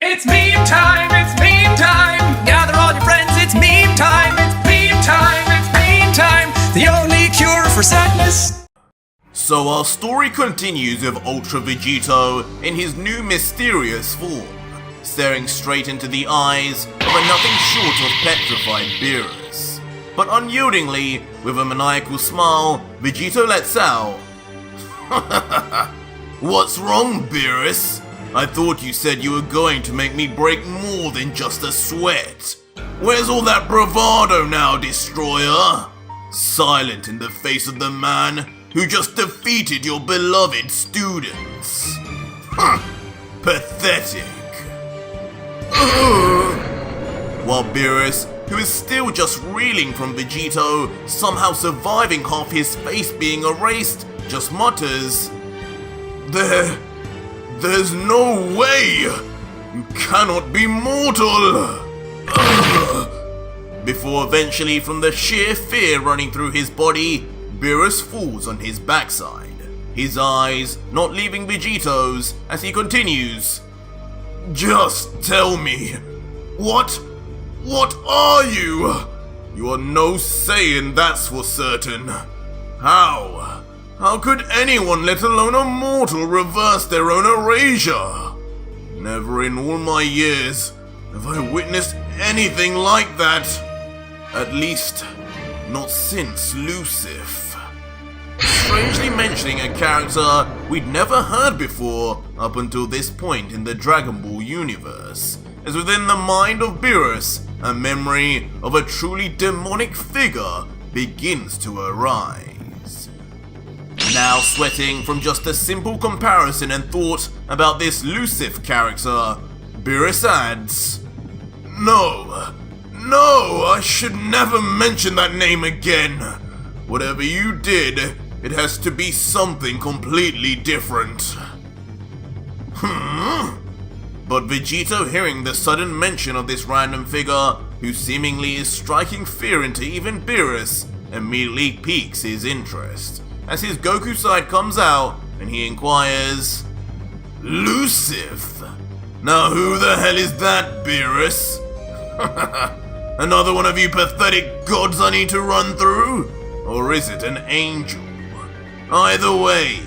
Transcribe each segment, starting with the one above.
It's meme time, it's meme time. Gather all your friends, it's meme time. It's meme time, it's meme time. The only cure for sadness. So our story continues with Ultra Vegito in his new mysterious form, staring straight into the eyes of a nothing short of petrified Beerus. But unyieldingly, with a maniacal smile, Vegito lets out, "What's wrong, Beerus? I thought you said you were going to make me break more than just a sweat. Where's all that bravado now, Destroyer? Silent in the face of the man who just defeated your beloved students. Pathetic." While Beerus, who is still just reeling from Vegito somehow surviving half his face being erased, just mutters, There's no way! You cannot be mortal! Before eventually, from the sheer fear running through his body, Beerus falls on his backside, his eyes not leaving Vegito's as he continues, "Just tell me, what are you? You are no Saiyan, that's for certain. How could anyone, let alone a mortal, reverse their own erasure? Never in all my years have I witnessed anything like that. At least, not since Lucif." Strangely mentioning a character we'd never heard before up until this point in the Dragon Ball universe, as within the mind of Beerus, a memory of a truly demonic figure begins to arise. Now sweating from just a simple comparison and thought about this Lucif character, Beerus adds, No, I should never mention that name again. Whatever you did, it has to be something completely different. But Vegito, hearing the sudden mention of this random figure, who seemingly is striking fear into even Beerus, immediately piques his interest, as his Goku side comes out and he inquires, "Lucif? Now who the hell is that, Beerus? Another one of you pathetic gods I need to run through? Or is it an angel? Either way,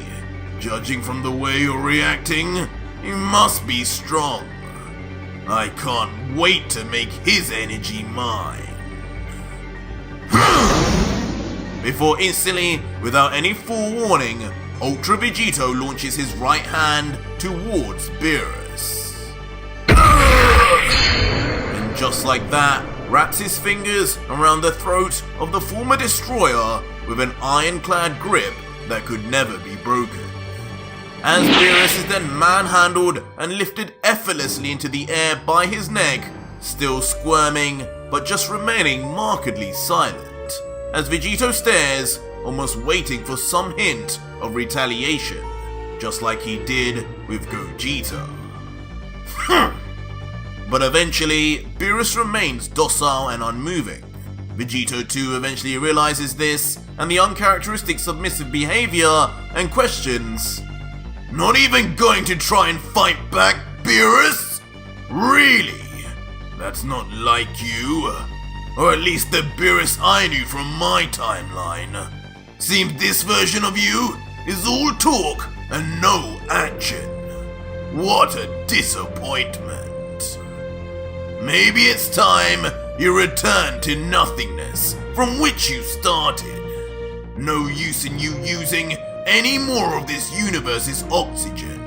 judging from the way you're reacting, he must be strong. I can't wait to make his energy mine." Before instantly, without any forewarning, Ultra Vegito launches his right hand towards Beerus. And just like that, wraps his fingers around the throat of the former destroyer with an ironclad grip that could never be broken. As Beerus is then manhandled and lifted effortlessly into the air by his neck, still squirming but just remaining markedly silent, as Vegito stares, almost waiting for some hint of retaliation, just like he did with Gogeta. But eventually, Beerus remains docile and unmoving. Vegito too eventually realizes this and the uncharacteristic submissive behavior and questions, "Not even going to try and fight back, Beerus? Really? That's not like you. Or at least the Beerus I knew from my timeline. Seems this version of you is all talk and no action. What a disappointment. Maybe it's time you return to nothingness from which you started. No use in you using any more of this universe's oxygen.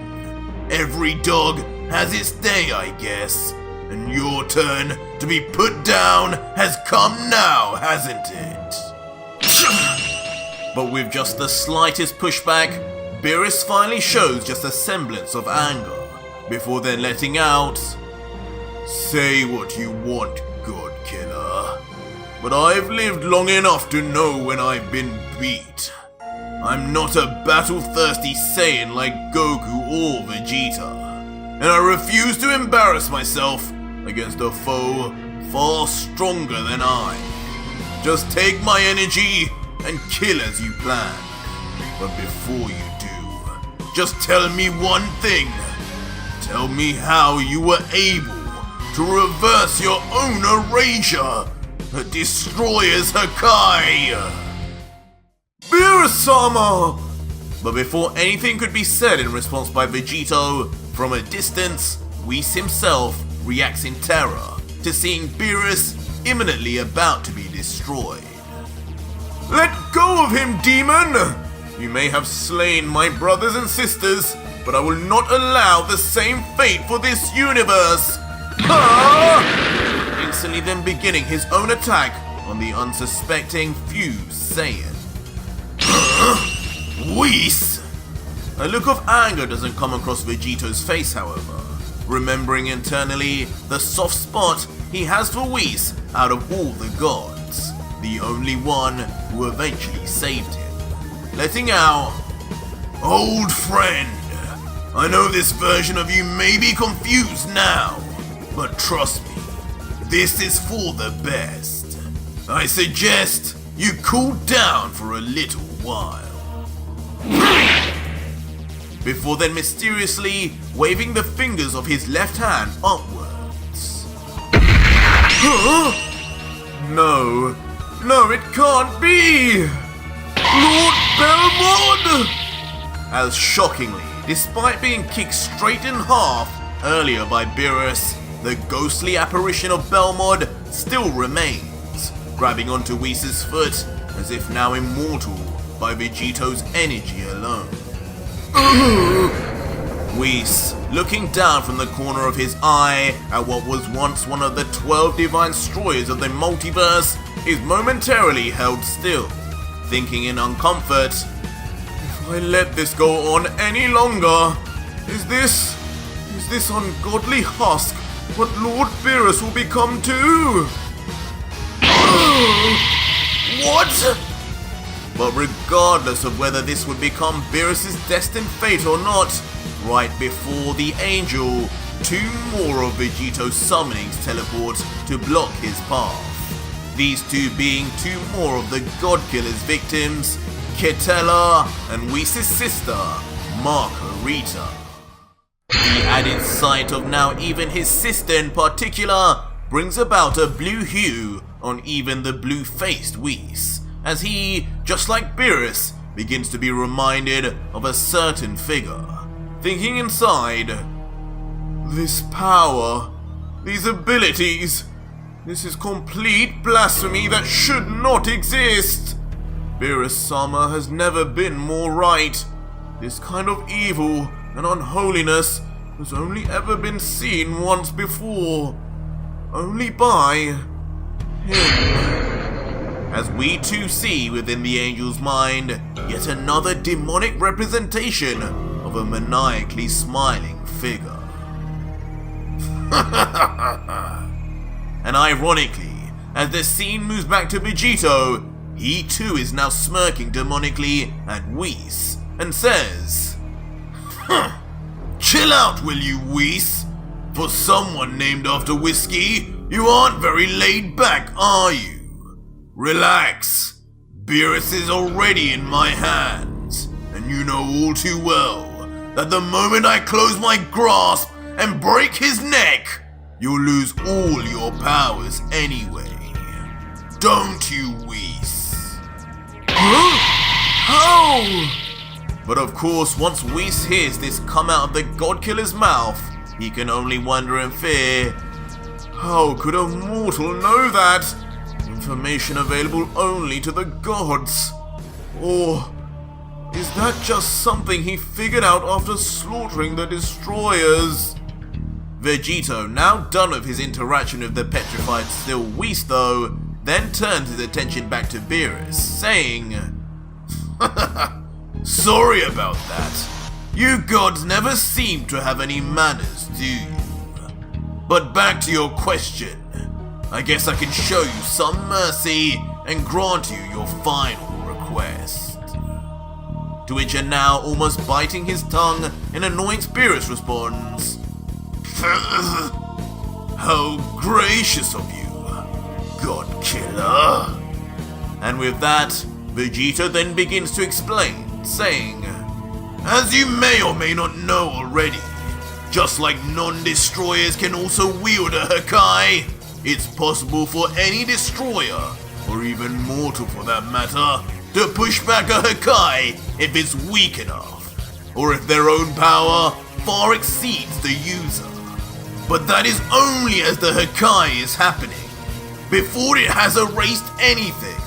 Every dog has its day, I guess. And your turn to be put down has come now, hasn't it?" But with just the slightest pushback, Beerus finally shows just a semblance of anger, before then letting out, "Say what you want, God Killer, but I've lived long enough to know when I've been beat. I'm not a battle-thirsty Saiyan like Goku or Vegeta, and I refuse to embarrass myself against a foe far stronger than I. Just take my energy and kill as you plan. But before you do, just tell me one thing. Tell me how you were able to reverse your own erasure that destroys Hakai. Beerus-sama! But before anything could be said in response by Vegito, from a distance, Whis himself reacts in terror to seeing Beerus imminently about to be destroyed. Let go of him, demon! You may have slain my brothers and sisters, but I will not allow the same fate for this universe! Ah! Instantly then beginning his own attack on the unsuspecting Fuse Saiyan. Whis! A look of anger doesn't come across Vegito's face, however, remembering internally the soft spot he has for Whis out of all the gods, the only one who eventually saved him. Letting out, "Old friend, I know this version of you may be confused now, but trust me, this is for the best. I suggest you cool down for a little while." Before then mysteriously waving the fingers of his left hand upwards. Huh? No, it can't be! Lord Belmont! As shockingly, despite being kicked straight in half earlier by Beerus, the ghostly apparition of Belmont still remains, grabbing onto Whis' foot as if now immortal by Vegito's energy alone. Whis, looking down from the corner of his eye at what was once one of the 12 divine destroyers of the multiverse, is momentarily held still, thinking in uncomfort, if I let this go on any longer, is this ungodly husk what Lord Beerus will become too? What? But regardless of whether this would become Beerus' destined fate or not, right before the angel, two more of Vegito's summonings teleport to block his path. These two being two more of the God-Killer's victims, Ketela and Whis' sister, Margarita. The added sight of now even his sister in particular brings about a blue hue on even the blue-faced Whis, as he, just like Beerus, begins to be reminded of a certain figure, thinking inside, this power, these abilities, this is complete blasphemy that should not exist. Beerus-sama has never been more right. This kind of evil and unholiness has only ever been seen once before, only by him. As we too see within the angel's mind yet another demonic representation of a maniacally smiling figure. And ironically, as the scene moves back to Vegito, he too is now smirking demonically at Whis and says, "Chill out, will you, Whis? For someone named after whiskey, you aren't very laid back, are you? Relax. Beerus is already in my hands, and you know all too well that the moment I close my grasp and break his neck, you'll lose all your powers anyway. Don't you, Whis?" Huh? How? But of course, once Whis hears this come out of the God-Killer's mouth, he can only wonder in fear, how could a mortal know that? Information available only to the gods. Or is that just something he figured out after slaughtering the destroyers? Vegito, now done with his interaction with the petrified still Whis though, then turns his attention back to Beerus, saying, "Sorry about that. You gods never seem to have any manners, do you? But back to your question. I guess I can show you some mercy and grant you your final request." To which a now almost biting his tongue in annoyance Beerus responds, "How gracious of you, God-Killer." And with that, Vegito then begins to explain, saying, "As you may or may not know already, Just like non-destroyers can also wield a Hakai, it's possible for any destroyer, or even mortal for that matter, to push back a Hakai if it's weak enough, or if their own power far exceeds the user. But that is only as the Hakai is happening, before it has erased anything.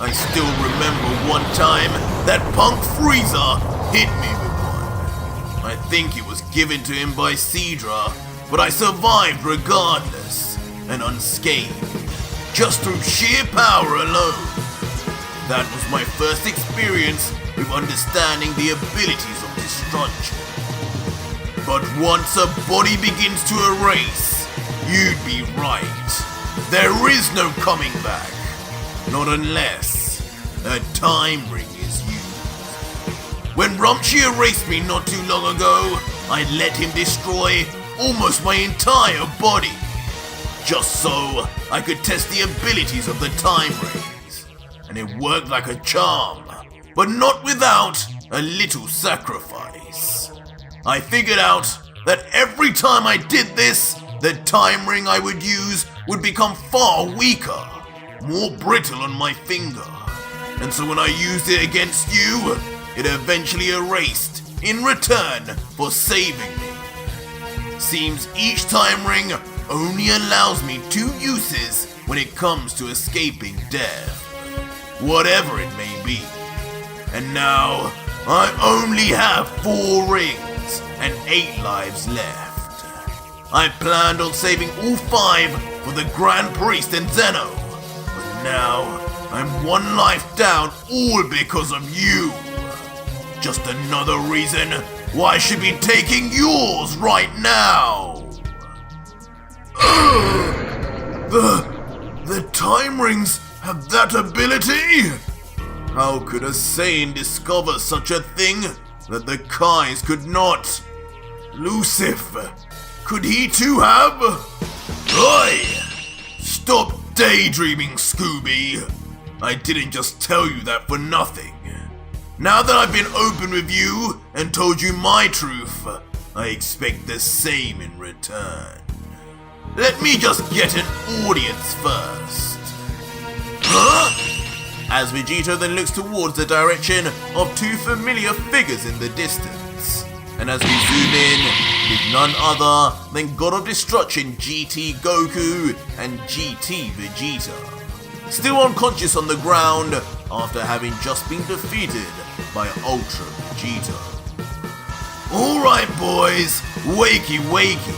I still remember one time that Punk Freezer hit me with one. I think it was given to him by Cedra, but I survived regardless, and unscathed, just through sheer power alone. That was my first experience with understanding the abilities of destruction. But once a body begins to erase, you'd be right. There is no coming back. Not unless a time ring is used. When Rumchi erased me not too long ago, I let him destroy almost my entire body, just so I could test the abilities of the time rings. And it worked like a charm, but not without a little sacrifice. I figured out that every time I did this, the time ring I would use would become far weaker, more brittle on my finger. And so when I used it against you, it eventually erased in return for saving me. Seems each time ring only allows me 2 uses when it comes to escaping death, whatever it may be. And now, I only have 4 rings and 8 lives left. I planned on saving all 5 for the Grand Priest and Zeno, but now I'm 1 life down, all because of you. Just another reason why I should be taking yours right now. The time rings have that ability? How could a Saiyan discover such a thing that the Kais could not? Lucifer, could he too have? Oi! Stop daydreaming, Scooby. I didn't just tell you that for nothing. Now that I've been open with you and told you my truth, I expect the same in return. Let me just get an audience first. Huh? As Vegito then looks towards the direction of 2 familiar figures in the distance. And as we zoom in, with none other than God of Destruction GT Goku and GT Vegeta. Still unconscious on the ground after having just been defeated by Ultra Vegito. Alright boys, wakey wakey.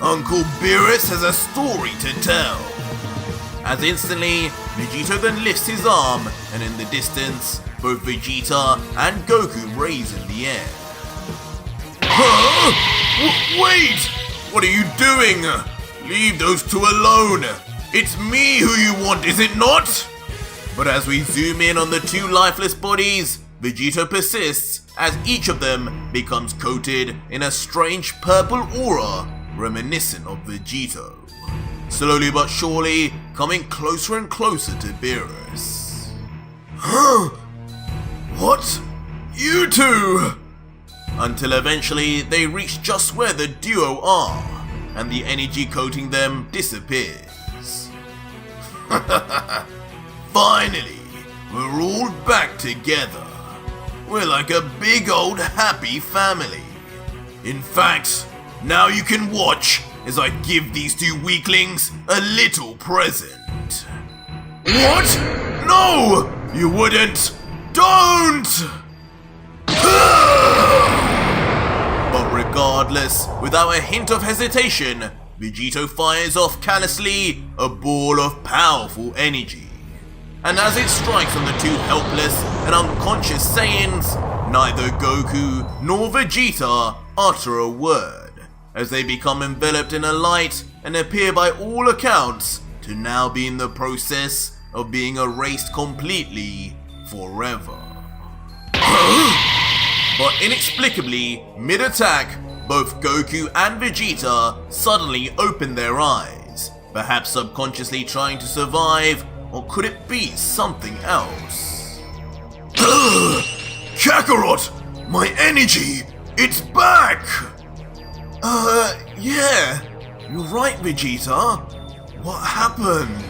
Uncle Beerus has a story to tell. As instantly, Vegito then lifts his arm, and in the distance, both Vegeta and Goku raise in the air. Huh? Wait! What are you doing? Leave those 2 alone. It's me who you want, is it not? But as we zoom in on the 2 lifeless bodies, Vegito persists as each of them becomes coated in a strange purple aura reminiscent of Vegito. Slowly but surely, coming closer and closer to Beerus. Huh? What? You 2? Until eventually they reach just where the duo are, and the energy coating them disappears. Finally, we're all back together. We're like a big old happy family. In fact, now you can watch as I give these 2 weaklings a little present. What? No! You wouldn't! Don't! But regardless, without a hint of hesitation, Vegito fires off callously a ball of powerful energy. And as it strikes on the 2 helpless and unconscious Saiyans, neither Goku nor Vegeta utter a word, as they become enveloped in a light and appear by all accounts to now be in the process of being erased completely forever. But inexplicably, mid-attack, both Goku and Vegeta suddenly open their eyes, perhaps subconsciously trying to survive, or could it be something else? Kakarot! My energy! It's back! Yeah. You're right, Vegeta. What happened?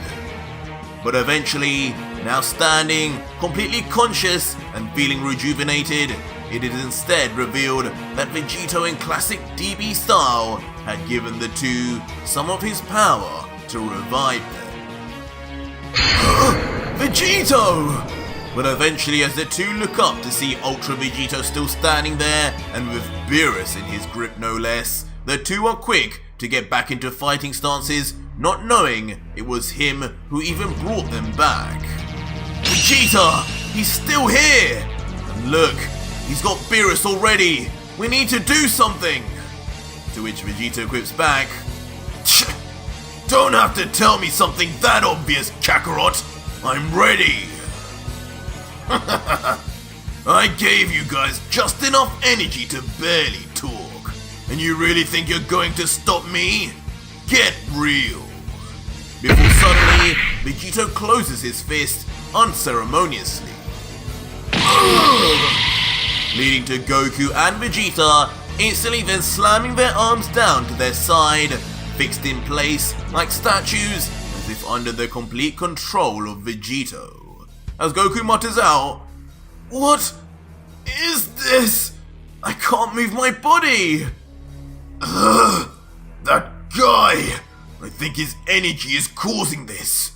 But eventually, now standing, completely conscious and feeling rejuvenated, it is instead revealed that Vegito in classic DB style had given the two some of his power to revive them. Vegito! But eventually, as the two look up to see Ultra Vegito still standing there and with Beerus in his grip no less, the two are quick to get back into fighting stances, not knowing it was him who even brought them back. Vegeta! He's still here! And look, he's got Beerus already! We need to do something! To which Vegito quips back, don't have to tell me something that obvious, Kakarot! I'm ready! I gave you guys just enough energy to barely talk. And you really think you're going to stop me? Get real! Before suddenly, Vegito closes his fist unceremoniously. Leading to Goku and Vegeta instantly then slamming their arms down to their side, fixed in place like statues as if under the complete control of Vegito. As Goku mutters out, "What is this? I can't move my body!" That guy! I think his energy is causing this.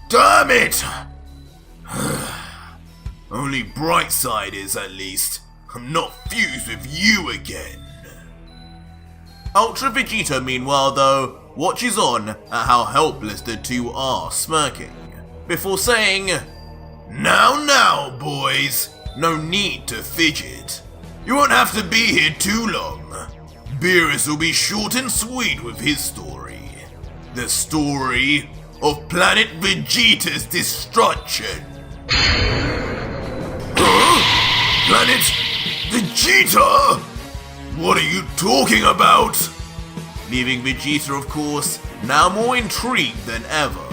Damn it! Only bright side is, at least, I'm not fused with you again. Ultra Vegeta, meanwhile, though, watches on at how helpless the two are, smirking, before saying, Now, boys, no need to fidget. You won't have to be here too long. Beerus will be short and sweet with his story. The story of Planet Vegeta's destruction. Planet Vegeta? What are you talking about? Leaving Vegeta, of course, now more intrigued than ever.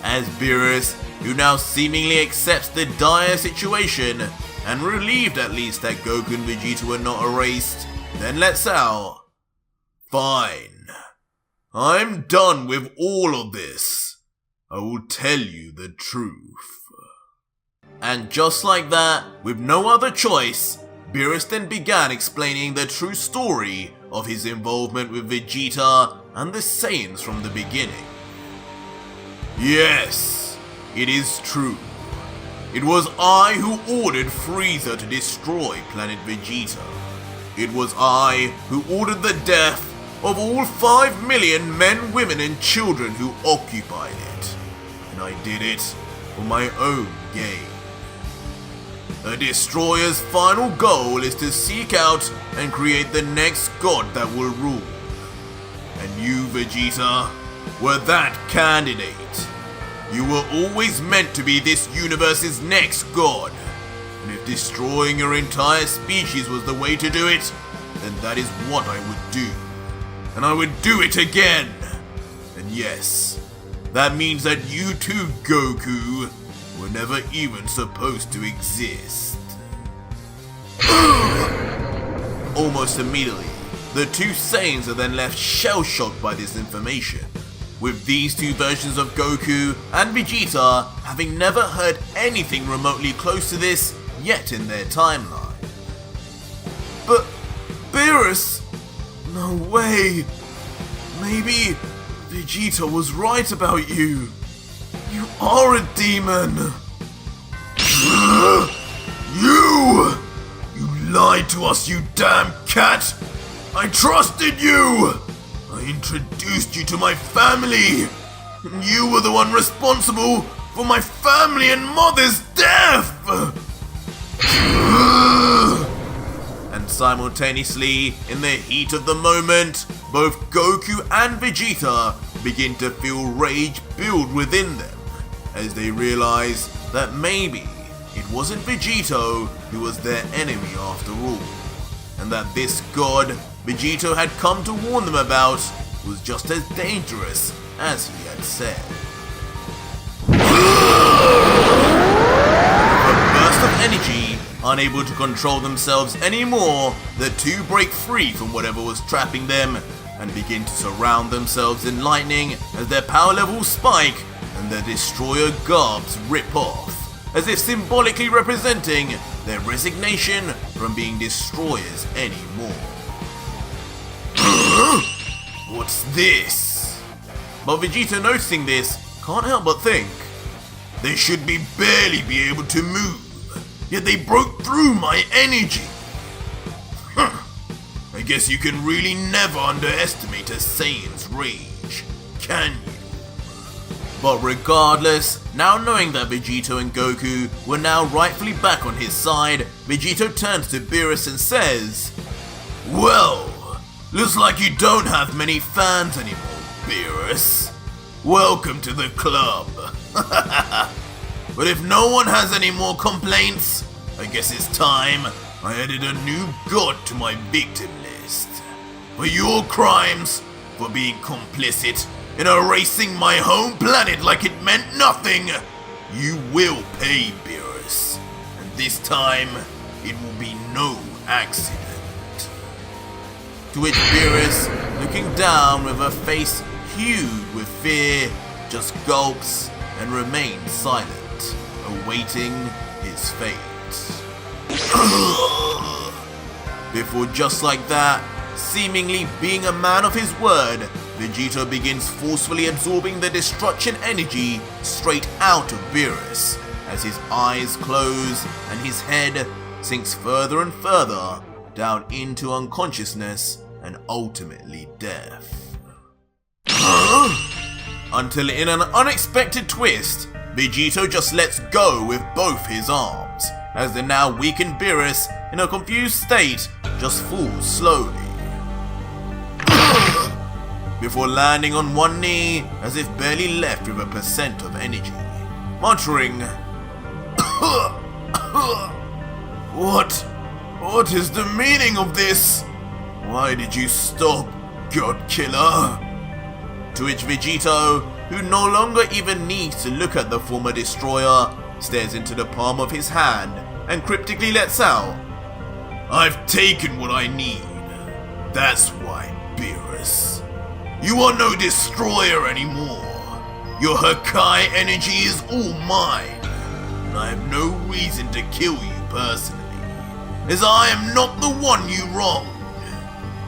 As Beerus, who now seemingly accepts the dire situation, and relieved at least that Goku and Vegeta were not erased, then lets out, "Fine. I'm done with all of this. I will tell you the truth." And just like that, with no other choice, Beerus then began explaining the true story of his involvement with Vegeta and the Saiyans from the beginning. Yes, it is true. It was I who ordered Frieza to destroy Planet Vegeta. It was I who ordered the death of all 5 million men, women and children who occupied it. And I did it for my own gain. A destroyer's final goal is to seek out and create the next god that will rule. And you, Vegeta, were that candidate. You were always meant to be this universe's next god. And if destroying your entire species was the way to do it, then that is what I would do. And I would do it again. And yes, that means that you too, Goku, were never even supposed to exist. Almost immediately, the two Saiyans are then left shell-shocked by this information, with these two versions of Goku and Vegeta having never heard anything remotely close to this yet in their timeline. But Beerus, no way. Maybe Vegeta was right about you. You are a demon. You lied to us, you damn cat. I trusted you. I introduced you to my family. And you were the one responsible for my family and mother's death. And simultaneously, in the heat of the moment, both Goku and Vegeta begin to feel rage build within them, as they realize that maybe it wasn't Vegito who was their enemy after all, and that this god Vegito had come to warn them about was just as dangerous as he had said. With a burst of energy, Unable to control themselves anymore, the two break free from whatever was trapping them and begin to surround themselves in lightning as their power levels spike and their destroyer garbs rip off, as if symbolically representing their resignation from being destroyers anymore. What's this? But Vegeta, noticing this, can't help but think, they should barely be able to move, yet they broke through my energy. I guess you can really never underestimate a Saiyan's rage, can you? But regardless, now knowing that Vegito and Goku were now rightfully back on his side, Vegito turns to Beerus and says, "Well, looks like you don't have many fans anymore, Beerus. Welcome to the club." But if no one has any more complaints, I guess it's time I added a new god to my victim list. For your crimes, for being complicit in erasing my home planet like it meant nothing, you will pay, Beerus. And this time, it will be no accident. To which Beerus, looking down with a face hued with fear, just gulps and remains silent, awaiting his fate. Before just like that, seemingly being a man of his word, Vegito begins forcefully absorbing the destruction energy straight out of Beerus, as his eyes close and his head sinks further and further down into unconsciousness and ultimately death. Until in an unexpected twist, Vegito just lets go with both his arms, as the now weakened Beerus, in a confused state, just falls slowly. Before landing on one knee, as if barely left with 1% of energy, muttering, What is the meaning of this? Why did you stop, God Killer? To which Vegito, who no longer even needs to look at the former destroyer, stares into the palm of his hand and cryptically lets out, "I've taken what I need. That's why, Beerus. You are no destroyer anymore. Your Hakai energy is all mine, and I have no reason to kill you personally, as I am not the one you wronged.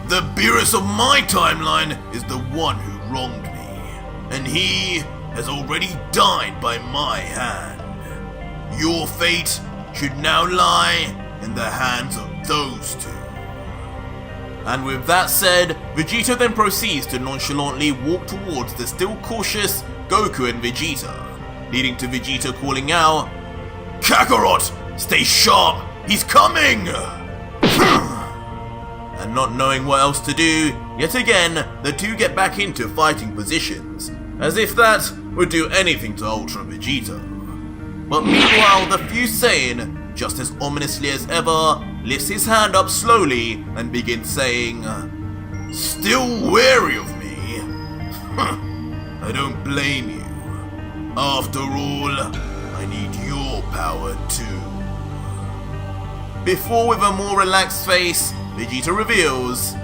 The Beerus of my timeline is the one who wronged me, and he has already died by my hand. Your fate should now lie in the hands of those two." And with that said, Vegito then proceeds to nonchalantly walk towards the still cautious Goku and Vegeta, leading to Vegeta calling out, "Kakarot, stay sharp, he's coming!" And not knowing what else to do, yet again, the two get back into fighting positions, as if that would do anything to Ultra Vegito. But meanwhile, the Fused Saiyan, just as ominously as ever, lifts his hand up slowly and begins saying, "Still wary of me? I don't blame you. After all, I need your power too." Before, with a more relaxed face, Vegeta reveals,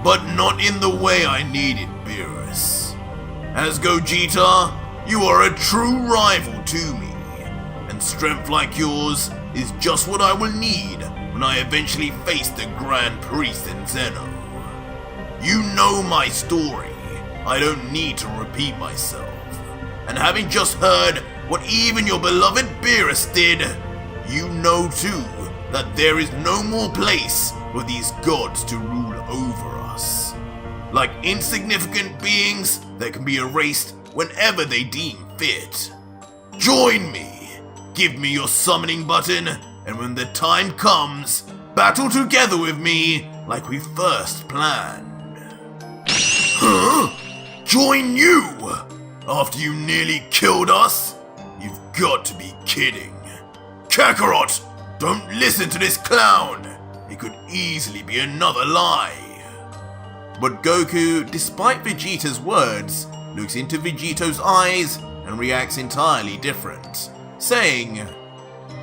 "But not in the way I needed, Beerus. As Gogeta, you are a true rival to me, and strength like yours is just what I will need when I eventually face the Grand Priest and Zeno. You know my story, I don't need to repeat myself, and having just heard what even your beloved Beerus did, you know too that there is no more place for these gods to rule over us. Like insignificant beings that can be erased whenever they deem fit. Join me! Give me your summoning button, and when the time comes, battle together with me like we first planned." Huh? Join you? After you nearly killed us? You've got to be kidding. Kakarot, don't listen to this clown. It could easily be another lie. But Goku, despite Vegeta's words, looks into Vegito's eyes and reacts entirely different, saying,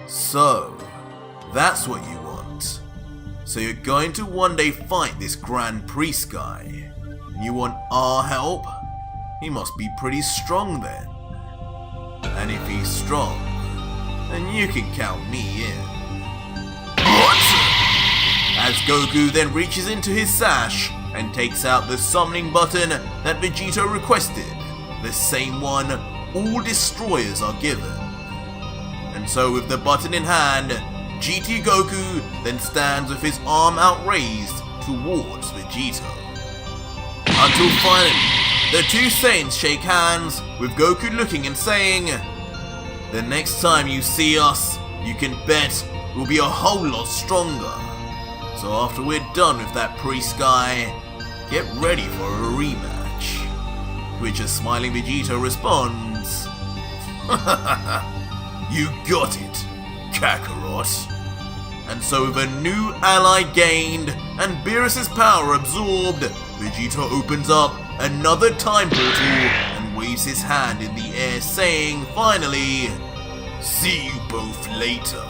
"So, That's what you want. So you're going to one day fight this Grand Priest guy. And you want our help? He must be pretty strong then. And if he's strong, then you can count me in. What? As Goku then reaches into his sash and takes out the summoning button that Vegito requested, the same one all destroyers are given. And so with the button in hand, GT Goku then stands with his arm outraised towards Vegito. Until finally, the two Saiyans shake hands, with Goku looking and saying, "The next time you see us, you can bet we'll be a whole lot stronger. So after we're done with that priest guy, get ready for a rematch." Which a smiling Vegito responds, "You got it, Kakarot." And so with a new ally gained and Beerus's power absorbed, Vegito opens up another time portal and waves his hand in the air saying, finally, "See you both later.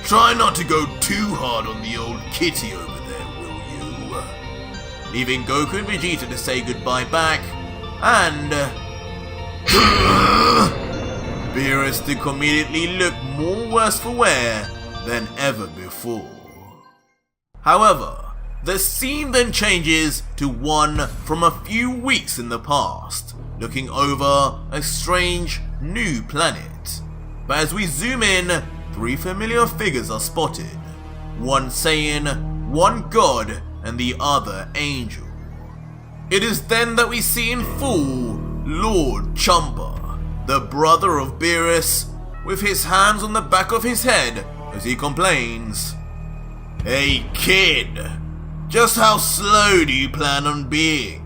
Try not to go too hard on the old kitty over there, will you?" Leaving Goku and Vegeta to say goodbye back, and Beerus to immediately look more worse for wear than ever before. However, the scene then changes to one from a few weeks in the past, looking over a strange new planet. But as we zoom in, three familiar figures are spotted. One Saiyan, one God, and the other Angel. It is then that we see in full Lord Champa, the brother of Beerus, with his hands on the back of his head as he complains, "Hey kid, just how slow do you plan on being?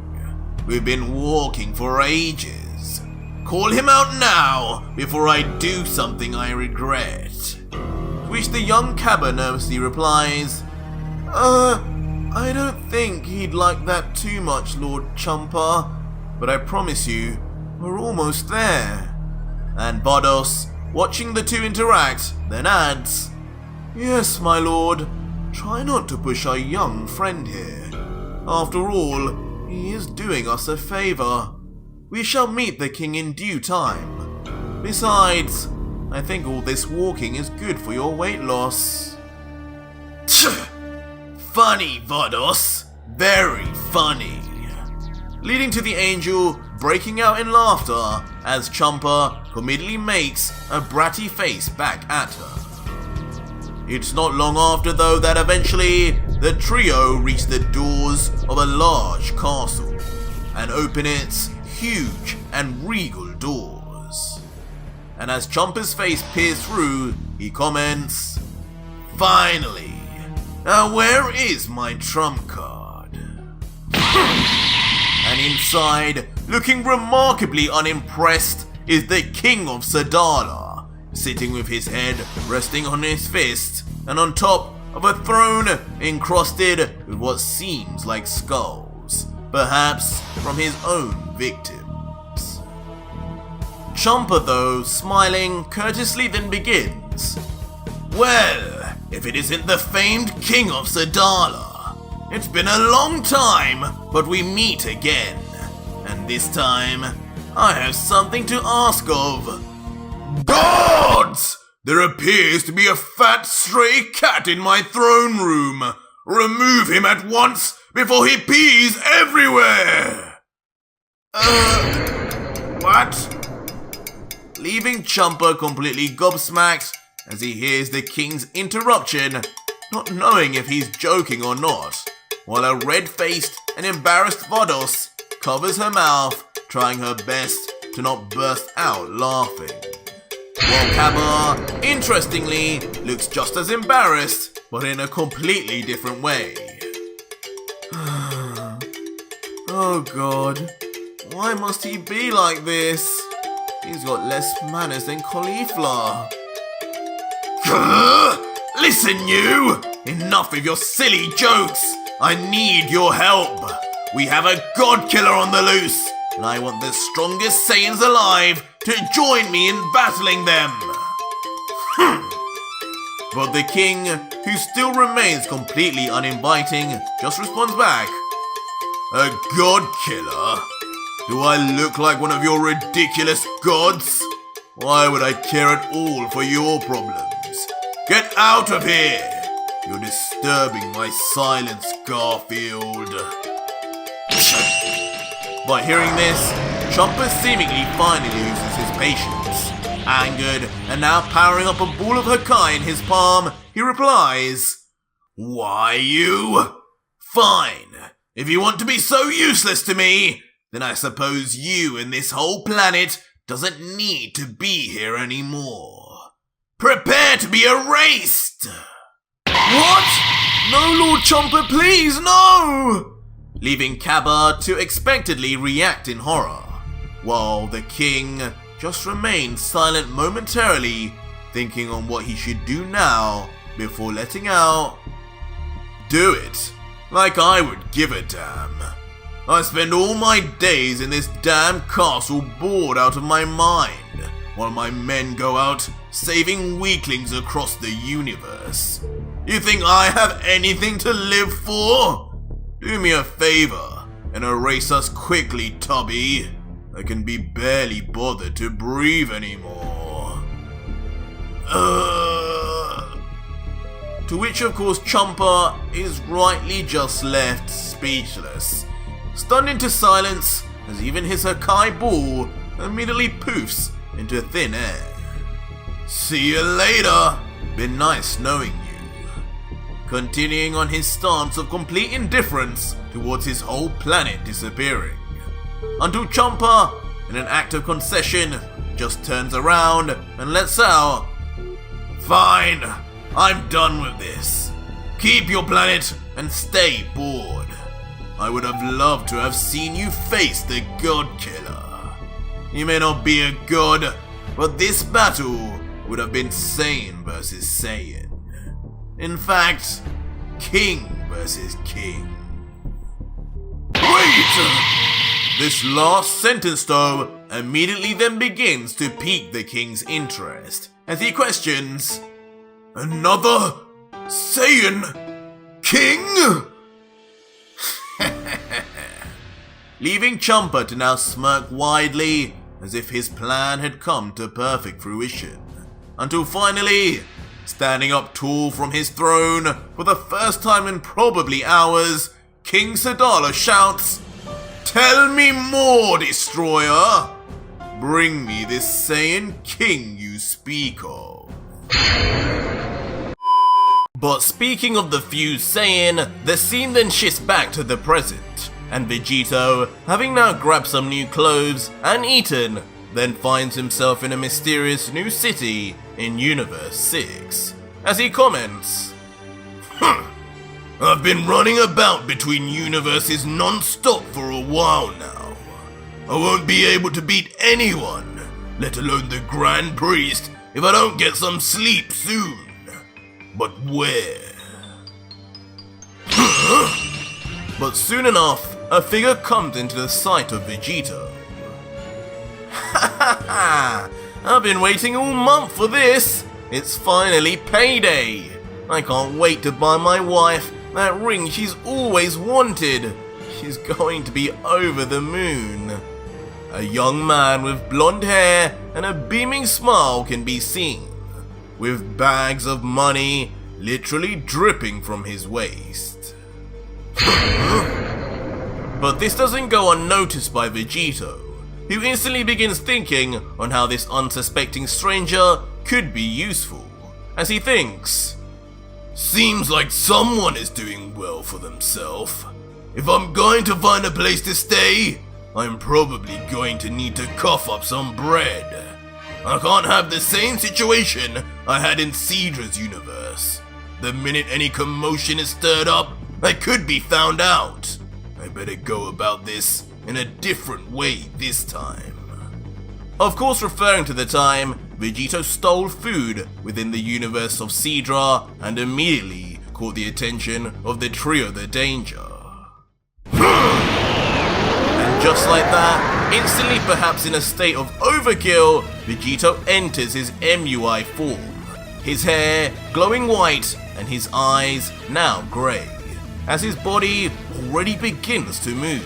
We've been walking for ages. Call him out now before I do something I regret." To which the young Cabba nervously replies, I don't think he'd like that too much, Lord Champa, but I promise you, we're almost there." And Vados, watching the two interact, then adds, "Yes, my lord, try not to push our young friend here. After all, he is doing us a favor. We shall meet the king in due time. Besides, I think all this walking is good for your weight loss." Funny, Vados. Very funny. Leading to the Angel breaking out in laughter as Champa immediately makes a bratty face back at her. It's not long after though that eventually the trio reach the doors of a large castle and open its huge and regal doors. And as Champa's face peers through, he comments, "Finally! Now where is my trump card?" And inside, looking remarkably unimpressed, is the King of Sadala, sitting with his head resting on his fist and on top of a throne encrusted with what seems like skulls, perhaps from his own victims. Champa though, smiling, courteously then begins, "Well, if it isn't the famed King of Sadala. It's been a long time, but we meet again. And this time, I have something to ask of." "Gods! There appears to be a fat stray cat in my throne room. Remove him at once before he pees everywhere!" What? Leaving Champa completely gobsmacked as he hears the king's interruption, not knowing if he's joking or not, while a red-faced and embarrassed Vados covers her mouth, trying her best to not burst out laughing. While Cabba, interestingly, looks just as embarrassed, but in a completely different way. Oh god, why must he be like this? He's got less manners than cauliflower. Listen you! Enough of your silly jokes! I need your help! We have a god killer on the loose, and I want the strongest Saiyans alive to join me in battling them! But the king, who still remains completely uninviting, just responds back, "A god killer? Do I look like one of your ridiculous gods? Why would I care at all for your problems? Get out of here! You're disturbing my silence, Garfield." By hearing this, Chomper seemingly finally loses his patience. Angered and now powering up a ball of Hakai in his palm, he replies, "Why you? Fine. If you want to be so useless to me, then I suppose you and this whole planet doesn't need to be here anymore. Prepare to be erased!" What? No, Lord Chomper, please, no! Leaving Cabba to expectantly react in horror, while the king just remained silent momentarily, thinking on what he should do now before letting out, "Do it, like I would give a damn. I spend all my days in this damn castle bored out of my mind, while my men go out saving weaklings across the universe. You think I have anything to live for? Do me a favor and erase us quickly, Tubby. I can be barely bothered to breathe anymore." To which of course Chomper is rightly just left speechless, stunned into silence as even his Hakai ball immediately poofs into thin air. "See you later. Been nice knowing you." Continuing on his stance of complete indifference towards his whole planet disappearing, until Chomper, in an act of concession, just turns around and lets out, "Fine, I'm done with this. Keep your planet and stay bored. I would have loved to have seen you face the God Killer. You may not be a god, but this battle would have been Saiyan versus Saiyan. In fact, king versus king." Wait! This last sentence, though, immediately then begins to pique the king's interest, as he questions, "Another Saiyan king?" Leaving Chomper to now smirk widely, as if his plan had come to perfect fruition, until finally, standing up tall from his throne for the first time in probably hours, King Sadala shouts, "Tell me more, Destroyer! Bring me this Saiyan king you speak of." But speaking of the fused Saiyan, the scene then shifts back to the present, and Vegito, having now grabbed some new clothes and eaten, then finds himself in a mysterious new city in Universe 6, as he comments, "I've been running about between universes non-stop for a while now. I won't be able to beat anyone, let alone the Grand Priest, if I don't get some sleep soon. But where?" But soon enough, a figure comes into the sight of Vegito. "I've been waiting all month for this. It's finally payday. I can't wait to buy my wife that ring she's always wanted. She's going to be over the moon." A young man with blonde hair and a beaming smile can be seen, with bags of money literally dripping from his waist. But this doesn't go unnoticed by Vegito, who instantly begins thinking on how this unsuspecting stranger could be useful, as he thinks, "Seems like someone is doing well for themselves. If I'm going to find a place to stay, I'm probably going to need to cough up some bread. I can't have the same situation I had in Cedra's universe. The minute any commotion is stirred up, I could be found out. I better go about this in a different way this time." Of course, referring to the time Vegito stole food within the universe of Cedra and immediately caught the attention of the trio The Danger. And just like that, instantly perhaps in a state of overkill, Vegito enters his MUI form, his hair glowing white and his eyes now grey, as his body already begins to move.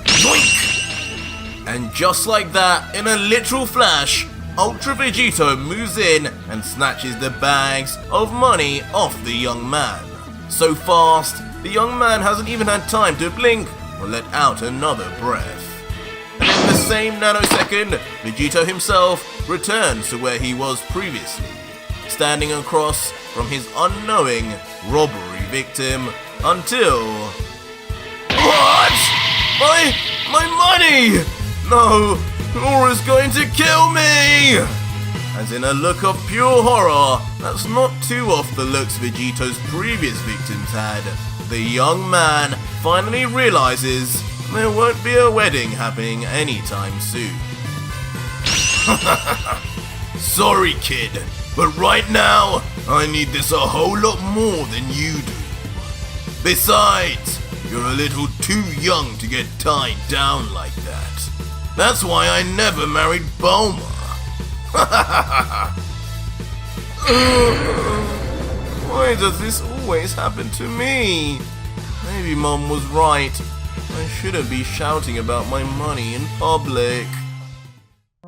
Yoink! And just like that, in a literal flash, Ultra Vegito moves in and snatches the bags of money off the young man. So fast, the young man hasn't even had time to blink or let out another breath. And in the same nanosecond, Vegito himself returns to where he was previously, standing across from his unknowing robbery victim until... What? My money! No, Laura's going to kill me! As in a look of pure horror that's not too off the looks Vegito's previous victims had, the young man finally realizes there won't be a wedding happening anytime soon. Sorry, kid, but right now, I need this a whole lot more than you do. Besides, you're a little too young to get tied down like that. That's why I never married Bulma. Why does this always happen to me? Maybe Mom was right. I shouldn't be shouting about my money in public.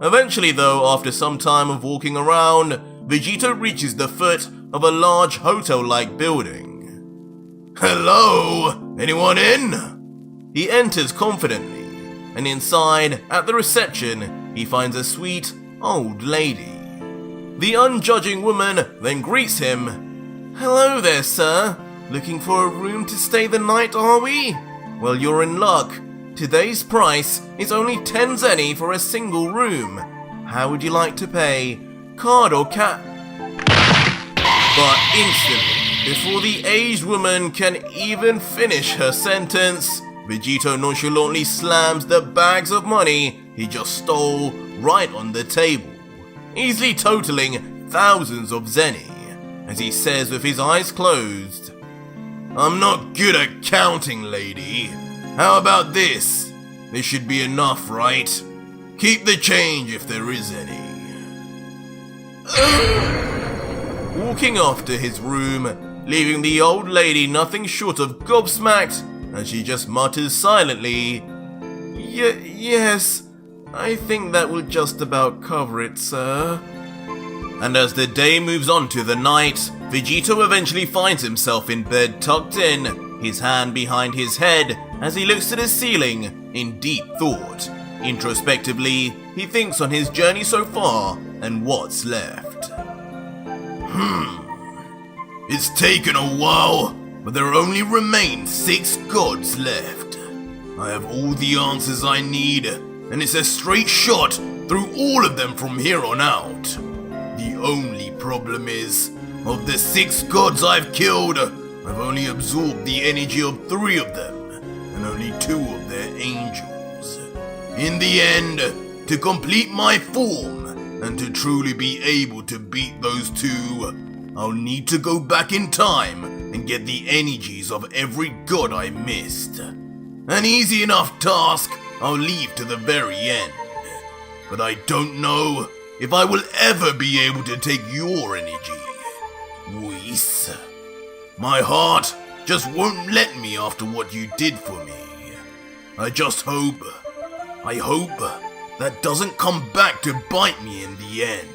Eventually though, after some time of walking around, Vegito reaches the foot of a large hotel-like building. Hello? Anyone in? He enters confidently, and inside, at the reception, he finds a sweet, old lady. The unjudging woman then greets him. Hello there, sir. Looking for a room to stay the night, are we? Well, you're in luck. Today's price is only 10 zenny for a single room. How would you like to pay? Card or cash? But instantly, before the aged woman can even finish her sentence, Vegito nonchalantly slams the bags of money he just stole right on the table, easily totaling thousands of zenny, as he says with his eyes closed, I'm not good at counting, lady. How about this? This should be enough, right? Keep the change if there is any. Walking off to his room, leaving the old lady nothing short of gobsmacked, and she just mutters silently, Yes, I think that will just about cover it, sir. And as the day moves on to the night, Vegito eventually finds himself in bed tucked in, his hand behind his head as he looks to the ceiling in deep thought. Introspectively, he thinks on his journey so far and what's left. It's taken a while, but there only remain 6 gods left. I have all the answers I need, and it's a straight shot through all of them from here on out. The only problem is, of the 6 gods I've killed, I've only absorbed the energy of 3 of them, and only 2 of their angels. In the end, to complete my form, and to truly be able to beat those 2, I'll need to go back in time and get the energies of every god I missed. An easy enough task I'll leave to the very end. But I don't know if I will ever be able to take your energy, Whis. My heart just won't let me after what you did for me. I hope that doesn't come back to bite me in the end.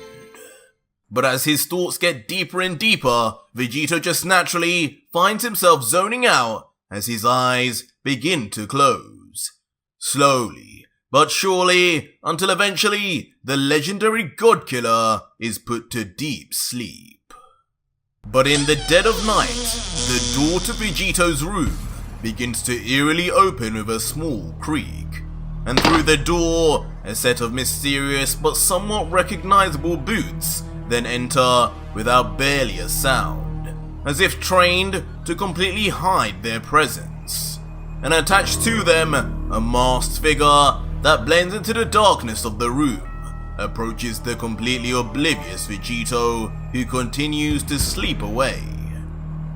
But as his thoughts get deeper and deeper, Vegito just naturally finds himself zoning out as his eyes begin to close. Slowly, but surely, until eventually, the legendary God Killer is put to deep sleep. But in the dead of night, the door to Vegito's room begins to eerily open with a small creak. And through the door, a set of mysterious but somewhat recognizable boots then enter without barely a sound, as if trained to completely hide their presence. And attached to them, a masked figure that blends into the darkness of the room, approaches the completely oblivious Vegito, who continues to sleep away.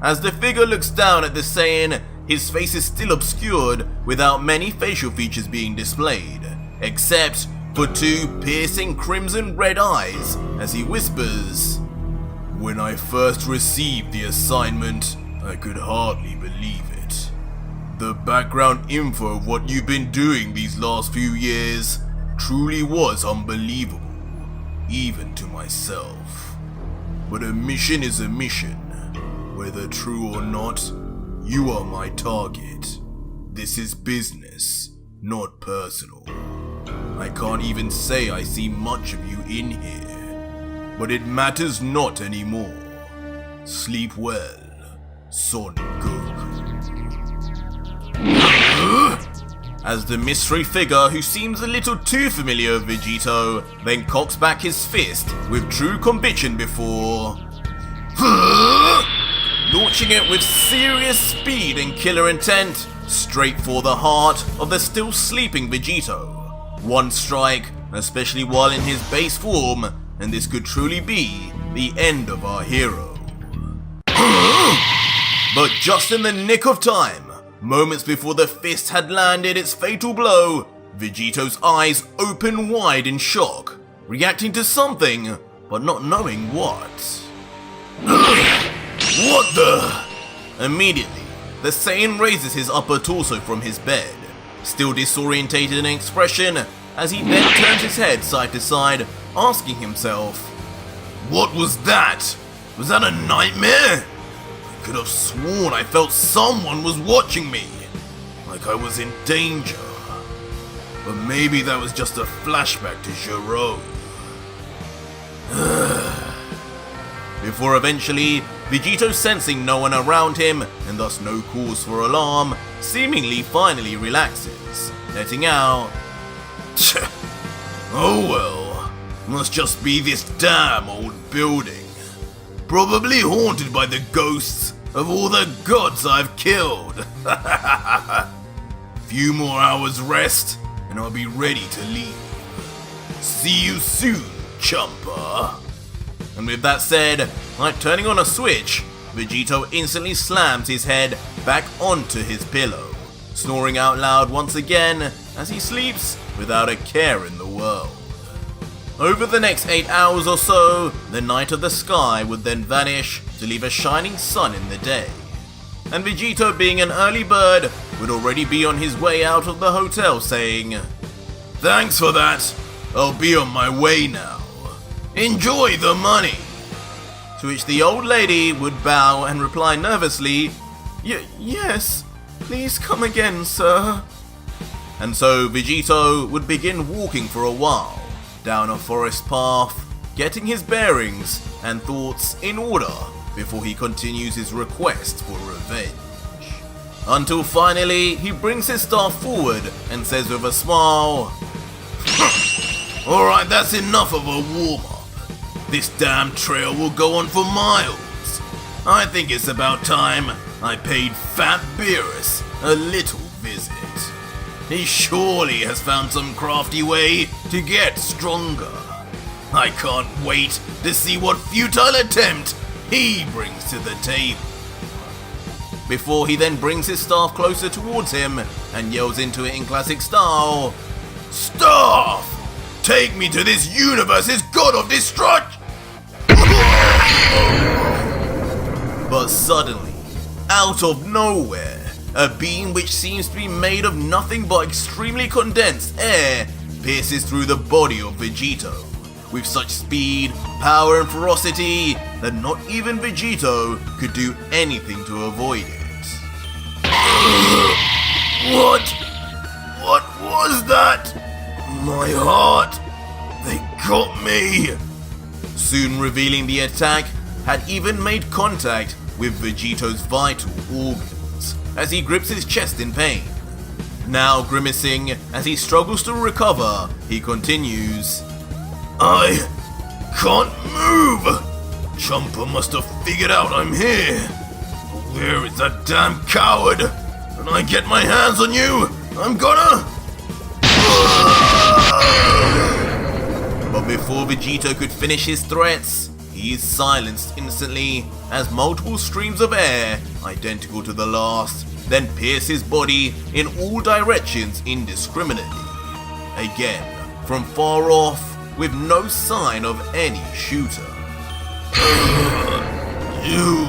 As the figure looks down at the Saiyan, his face is still obscured without many facial features being displayed, except for 2 piercing crimson red eyes as he whispers, When I first received the assignment, I could hardly believe it. The background info of what you've been doing these last few years truly was unbelievable, even to myself. But a mission is a mission. Whether true or not, you are my target. This is business, not personal. I can't even say I see much of you in here, but it matters not anymore. Sleep well, Son Goku. As the mystery figure who seems a little too familiar with Vegito then cocks back his fist with true conviction before launching it with serious speed and killer intent straight for the heart of the still sleeping Vegito. One strike, especially while in his base form, and this could truly be the end of our hero. But just in the nick of time, moments before the fist had landed its fatal blow, Vegito's eyes open wide in shock, reacting to something, but not knowing what. What the? Immediately, the Saiyan raises his upper torso from his bed, still disorientated in expression, as he then turns his head side to side, asking himself, "What was that? Was that a nightmare? I could have sworn I felt someone was watching me, like I was in danger. But maybe that was just a flashback to Gero." Before eventually, Vegito, sensing no one around him and thus no cause for alarm, seemingly finally relaxes, letting out, "Oh well, must just be this damn old building. Probably haunted by the ghosts of all the gods I've killed. Few more hours rest and I'll be ready to leave. See you soon, chumper." And with that said, like turning on a switch, Vegito instantly slams his head back onto his pillow, snoring out loud once again as he sleeps without a care in the world. Over the next 8 hours or so, the night of the sky would then vanish to leave a shining sun in the day. And Vegito, being an early bird, would already be on his way out of the hotel saying, "Thanks for that. I'll be on my way now. Enjoy the money." To which the old lady would bow and reply nervously, Yes, please come again, sir." And so Vegito would begin walking for a while, down a forest path, getting his bearings and thoughts in order before he continues his request for revenge. Until finally, he brings his staff forward and says with a smile, "Alright, that's enough of a warm-up. This damn trail will go on for miles. I think it's about time I paid Fat Beerus a little visit. He surely has found some crafty way to get stronger. I can't wait to see what futile attempt he brings to the table." Before he then brings his staff closer towards him and yells into it in classic style, "Staff! Take me to this universe's god of destruction!" But suddenly, out of nowhere, a beam which seems to be made of nothing but extremely condensed air pierces through the body of Vegito, with such speed, power and ferocity that not even Vegito could do anything to avoid it. What was that? My heart! They got me! Soon revealing the attack had even made contact with Vegito's vital organs as he grips his chest in pain. Now grimacing as he struggles to recover, he continues, "I can't move! Chomper must have figured out I'm here. Where is that damn coward? When I get my hands on you, I'm gonna..." But before Vegito could finish his threats, he is silenced instantly as multiple streams of air, identical to the last, then pierce his body in all directions indiscriminately. Again, from far off, with no sign of any shooter. You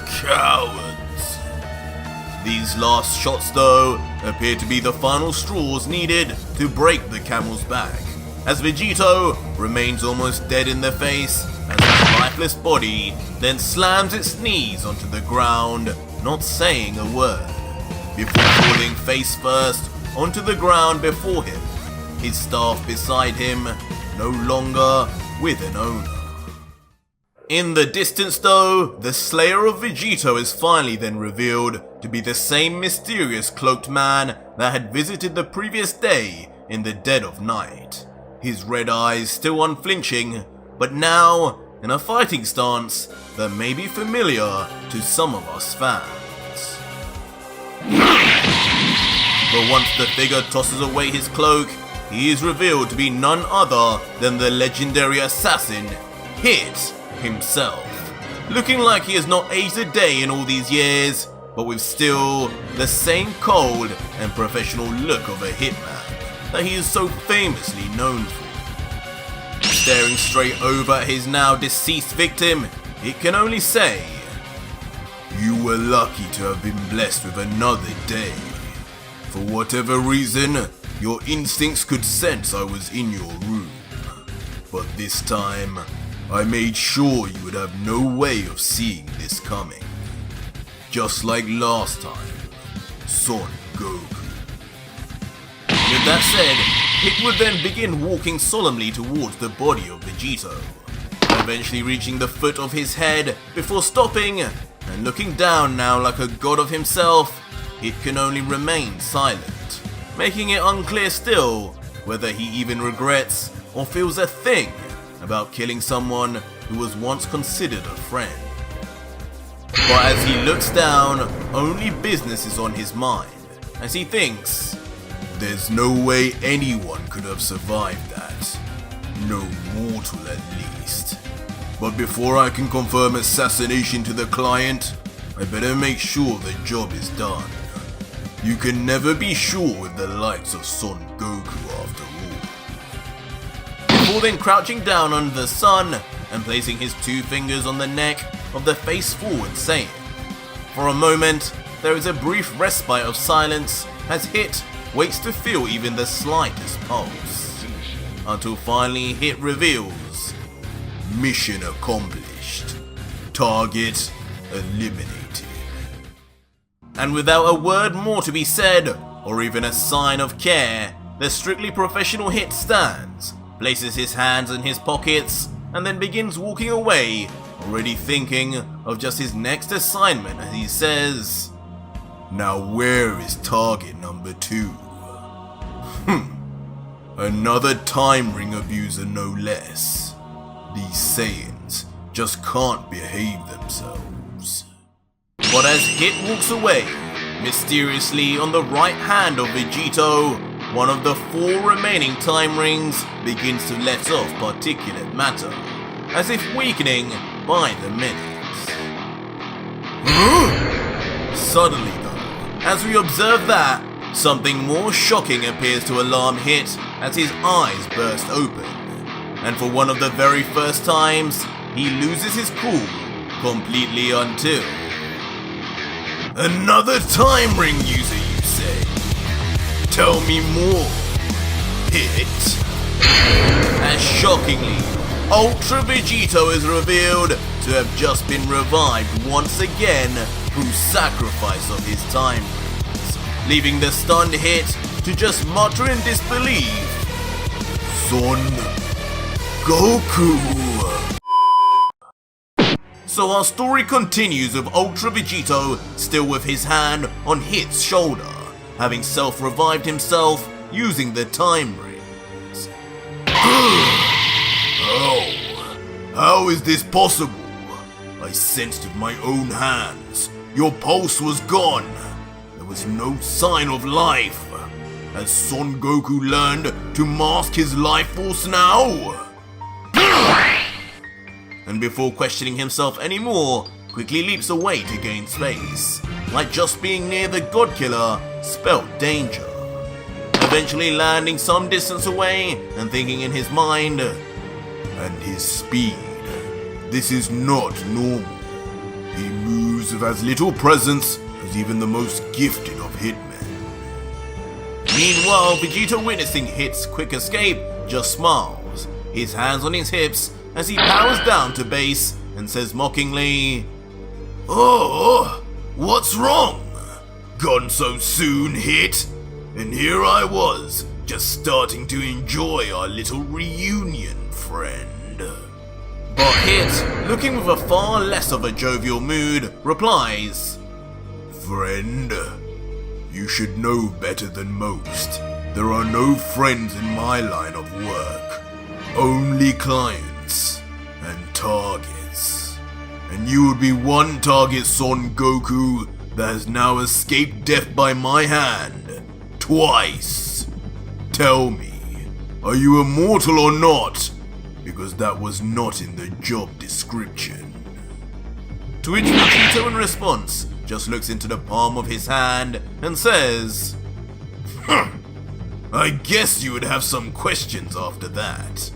cowards. These last shots, though, appear to be the final straws needed to break the camel's back, as Vegito remains almost dead in the face as his lifeless body then slams its knees onto the ground, not saying a word, before falling face first onto the ground before him, his staff beside him, no longer with an owner. In the distance, though, the slayer of Vegito is finally then revealed to be the same mysterious cloaked man that had visited the previous day in the dead of night, his red eyes still unflinching, but now in a fighting stance that may be familiar to some of us fans. But once the figure tosses away his cloak, he is revealed to be none other than the legendary assassin, Hit himself. Looking like he has not aged a day in all these years, but with still the same cold and professional look of a hitman that he is so famously known for. Staring straight over at his now deceased victim, it can only say, "You were lucky to have been blessed with another day. For whatever reason, your instincts could sense I was in your room. But this time, I made sure you would have no way of seeing this coming. Just like last time, Son Goku." With that said, Hit would then begin walking solemnly towards the body of Vegito, eventually reaching the foot of his head before stopping and looking down now like a god of himself. It can only remain silent, making it unclear still whether he even regrets or feels a thing about killing someone who was once considered a friend. But as he looks down, only business is on his mind, as he thinks, there's no way anyone could have survived that. No mortal at least. But before I can confirm assassination to the client, I better make sure the job is done. You can never be sure with the likes of Son Goku after all. Before then crouching down under the sun and placing his 2 fingers on the neck of the face forward Saiyan. For a moment, there is a brief respite of silence as Hit waits to feel even the slightest pulse, until finally Hit reveals, "Mission accomplished. Target eliminated." And without a word more to be said, or even a sign of care, the strictly professional Hit stands, places his hands in his pockets, and then begins walking away, already thinking of just his next assignment as he says, "Now where is target number 2? Another time ring abuser no less. These Saiyans just can't behave themselves." But as Hit walks away, mysteriously on the right hand of Vegito, one of the 4 remaining time rings begins to let off particulate matter, as if weakening by the minutes. Suddenly though, as we observe that, something more shocking appears to alarm Hit as his eyes burst open, and for one of the very first times, he loses his cool completely until... "Another time ring user, you say? Tell me more, Hit." As shockingly, Ultra Vegito is revealed to have just been revived once again through sacrifice of his time rings, leaving the stunned Hit to just mutter in disbelief, "Son Goku." So our story continues with Ultra Vegito still with his hand on Hit's shoulder, having self-revived himself using the time rings. How is this possible? I sensed with my own hands. Your pulse was gone. There was no sign of life. Has Son Goku learned to mask his life force now? And before questioning himself anymore, quickly leaps away to gain space, like just being near the God Killer spelled danger. Eventually landing some distance away and thinking in his mind, "And his speed. This is not normal. Joseph has little presence as even the most gifted of hitmen. Meanwhile, Vegito, witnessing Hit's quick escape, just smiles, his hands on his hips as he powers down to base and says mockingly, "Oh, what's wrong? Gone so soon, Hit? And here I was, just starting to enjoy our little reunion, friend." But Hit, looking with a far less of a jovial mood, replies, "Friend, you should know better than most. There are no friends in my line of work. Only clients and targets. And you would be one target, Son Goku, that has now escaped death by my hand. Twice. Tell me, are you immortal or not? Because that was not in the job description." To which Vegito, in response, just looks into the palm of his hand and says, "I guess you would have some questions after that.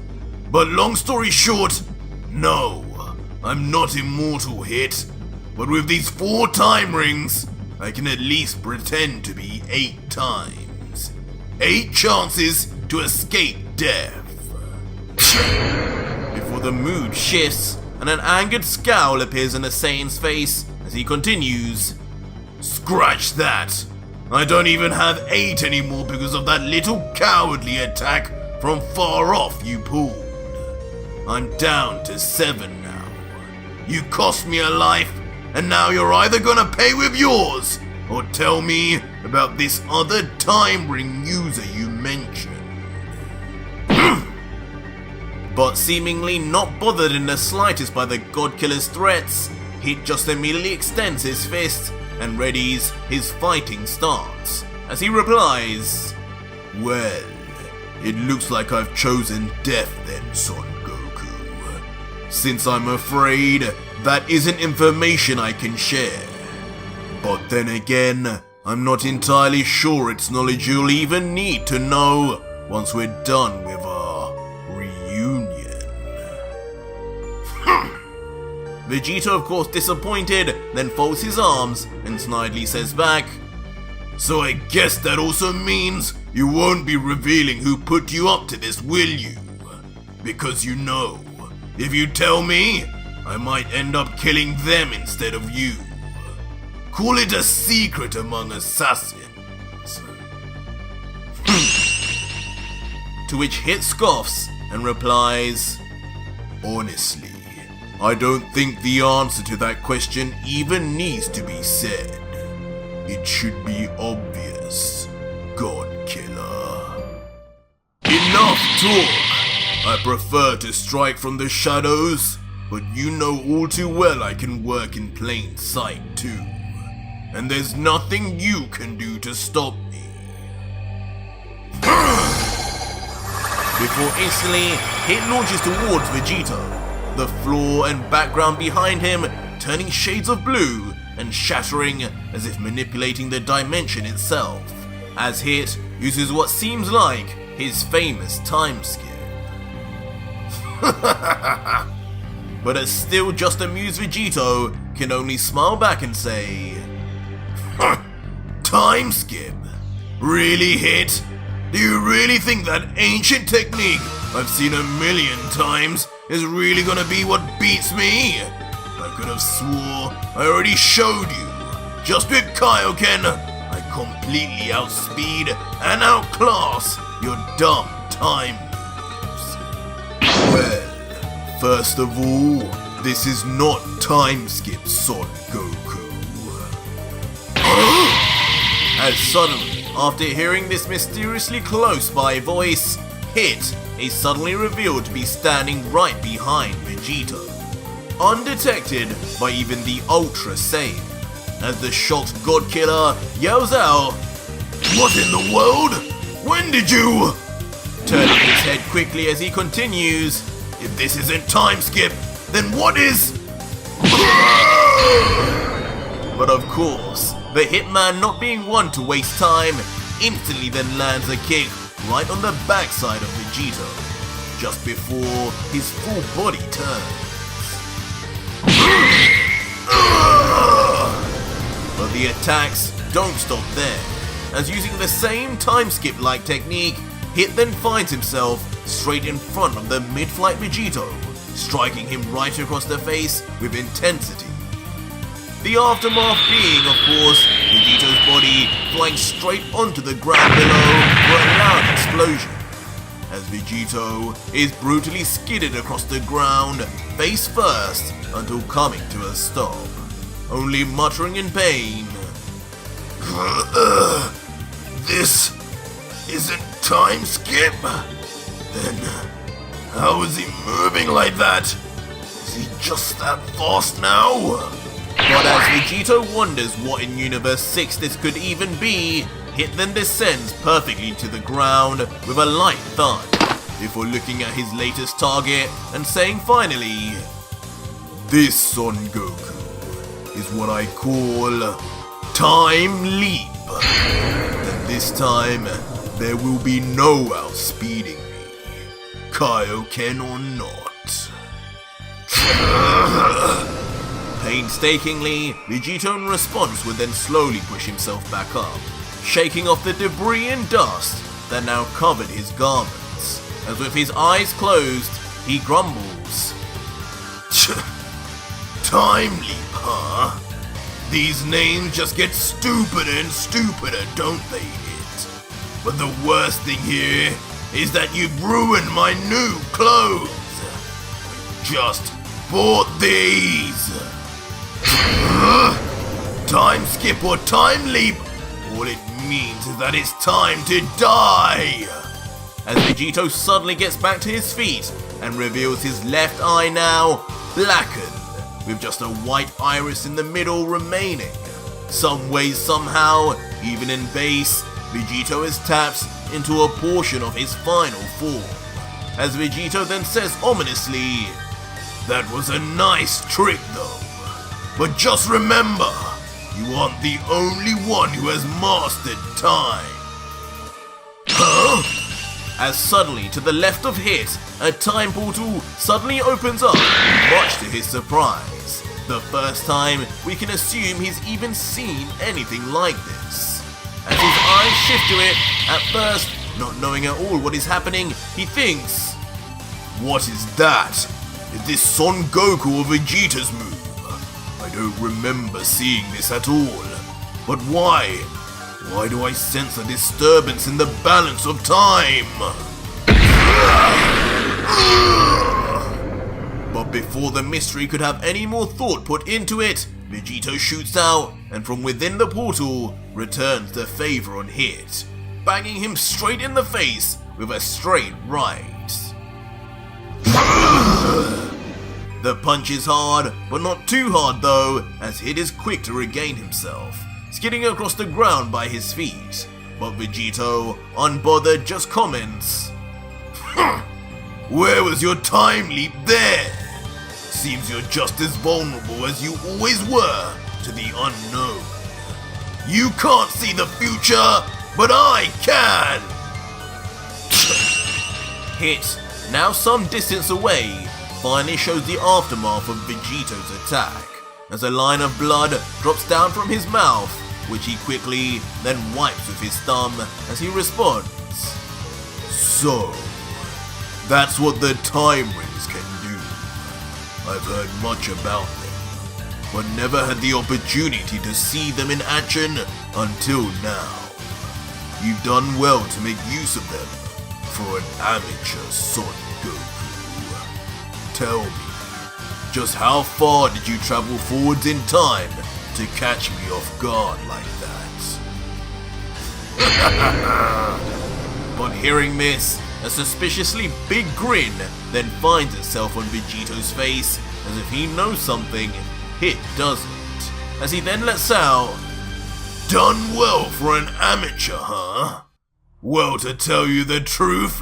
But long story short, no, I'm not immortal, Hit. But with these 4 time rings, I can at least pretend to be 8 times. 8 chances to escape death." Before the mood shifts and an angered scowl appears on the Saiyan's face as he continues, "Scratch that! I don't even have 8 anymore because of that little cowardly attack from far off you pulled. I'm down to 7 now. You cost me a life, and now you're either gonna pay with yours or tell me about this other time ring user you mentioned." But seemingly not bothered in the slightest by the Godkiller's threats, Hit just immediately extends his fist and readies his fighting stance, as he replies, "Well, it looks like I've chosen death then, Son Goku. Since I'm afraid that isn't information I can share. But then again, I'm not entirely sure it's knowledge you'll even need to know once we're done with our reunion." Vegito, of course disappointed, then folds his arms and snidely says back, "So I guess that also means you won't be revealing who put you up to this, will you? Because you know, if you tell me, I might end up killing them instead of you. Call it a secret among assassins." To which Hit scoffs and replies, "Honestly, I don't think the answer to that question even needs to be said. It should be obvious, God Killer. Enough talk! I prefer to strike from the shadows, but you know all too well I can work in plain sight too. And there's nothing you can do to stop me." Before instantly, Hit launches towards Vegito, the floor and background behind him turning shades of blue and shattering as if manipulating the dimension itself, as Hit uses what seems like his famous time skip. But as still just amused Vegito can only smile back and say, "Time skip? Really, Hit? Do you really think that ancient technique I've seen a million times is really gonna be what beats me? I could have swore I already showed you. Just with Kaioken, I completely outspeed and outclass your dumb time moves. Well, first of all, this is not time skip, Son Goku." As suddenly, after hearing this mysteriously close by voice, Hit is suddenly revealed to be standing right behind Vegito, undetected by even the Ultra Saiyan, as the shocked God Killer yells out, "What in the world? When did you?" Turning his head quickly as he continues, "If this isn't time skip, then what is?" But of course, the Hitman, not being one to waste time, instantly then lands a kick right on the backside of Vegito, just before his full body turns. the attacks don't stop there, as using the same time skip-like technique, Hit then finds himself straight in front of the mid-flight Vegito, striking him right across the face with intensity. The aftermath being, of course, Vegito's body flying straight onto the ground below for a loud explosion, as Vegito is brutally skidded across the ground face first until coming to a stop, only muttering in pain, "This isn't time skip? Then how is he moving like that? Is he just that fast now?" But as Vegito wonders what in Universe 6 this could even be, Hit then descends perfectly to the ground with a light thud, before looking at his latest target and saying finally, "This, Son Goku, is what I call Time Leap. And this time, there will be no outspeeding me, Kaioken or not." Painstakingly, Vegito in response would then slowly push himself back up, shaking off the debris and dust that now covered his garments, as with his eyes closed, he grumbles, "Time Leap, huh? These names just get stupider and stupider, don't they, Hit? But the worst thing here is that you've ruined my new clothes. Just bought these. Time skip or time leap, all it means is that it's time to die." As Vegito suddenly gets back to his feet and reveals his left eye now blackened, with just a white iris in the middle remaining. Some way, somehow, even in base, Vegito is tapped into a portion of his final form, as Vegito then says ominously, "That was a nice trick though, but just remember, you aren't the only one who has mastered time." Huh? As suddenly, to the left of Hit, a time portal suddenly opens up, much to his surprise. The first time we can assume he's even seen anything like this. As his eyes shift to it, at first, not knowing at all what is happening, he thinks, "What is that? Is this Son Goku or Vegeta's move? I don't remember seeing this at all. But why? Why do I sense a disturbance in the balance of time?" But before the mystery could have any more thought put into it, Vegito shoots out and from within the portal returns the favor on Hit, banging him straight in the face with a straight right. The punch is hard, but not too hard though, as Hit is quick to regain himself, skidding across the ground by his feet. But Vegito, unbothered, just comments, "Where was your time leap there? Seems you're just as vulnerable as you always were to the unknown. You can't see the future, but I can!" Hit, now some distance away, finally shows the aftermath of Vegito's attack, as a line of blood drops down from his mouth, which he quickly then wipes with his thumb as he responds, "So, that's what the time rings can do. I've heard much about them, but never had the opportunity to see them in action until now. You've done well to make use of them for an amateur Son Goku. Tell me, just how far did you travel forwards in time to catch me off guard like that?" But hearing this, a suspiciously big grin then finds itself on Vegito's face, as if he knows something Hit doesn't, as he then lets out, "Done well for an amateur, huh? Well, to tell you the truth,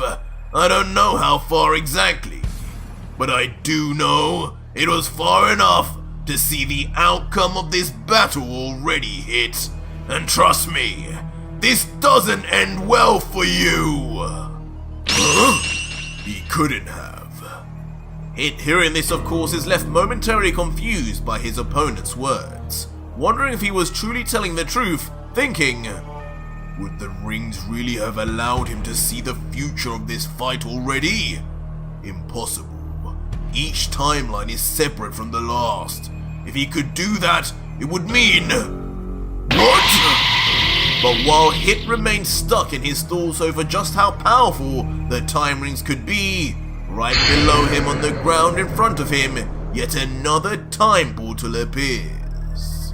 I don't know how far exactly, but I do know it was far enough to see the outcome of this battle already, Hit. And trust me, this doesn't end well for you." Huh? He couldn't have. Hit, hearing this, of course, is left momentarily confused by his opponent's words, wondering if he was truly telling the truth, thinking, would the rings really have allowed him to see the future of this fight already? Impossible. Each timeline is separate from the last. If he could do that, it would mean... What? But while Hit remained stuck in his thoughts over just how powerful the time rings could be, right below him on the ground in front of him, yet another time portal appears.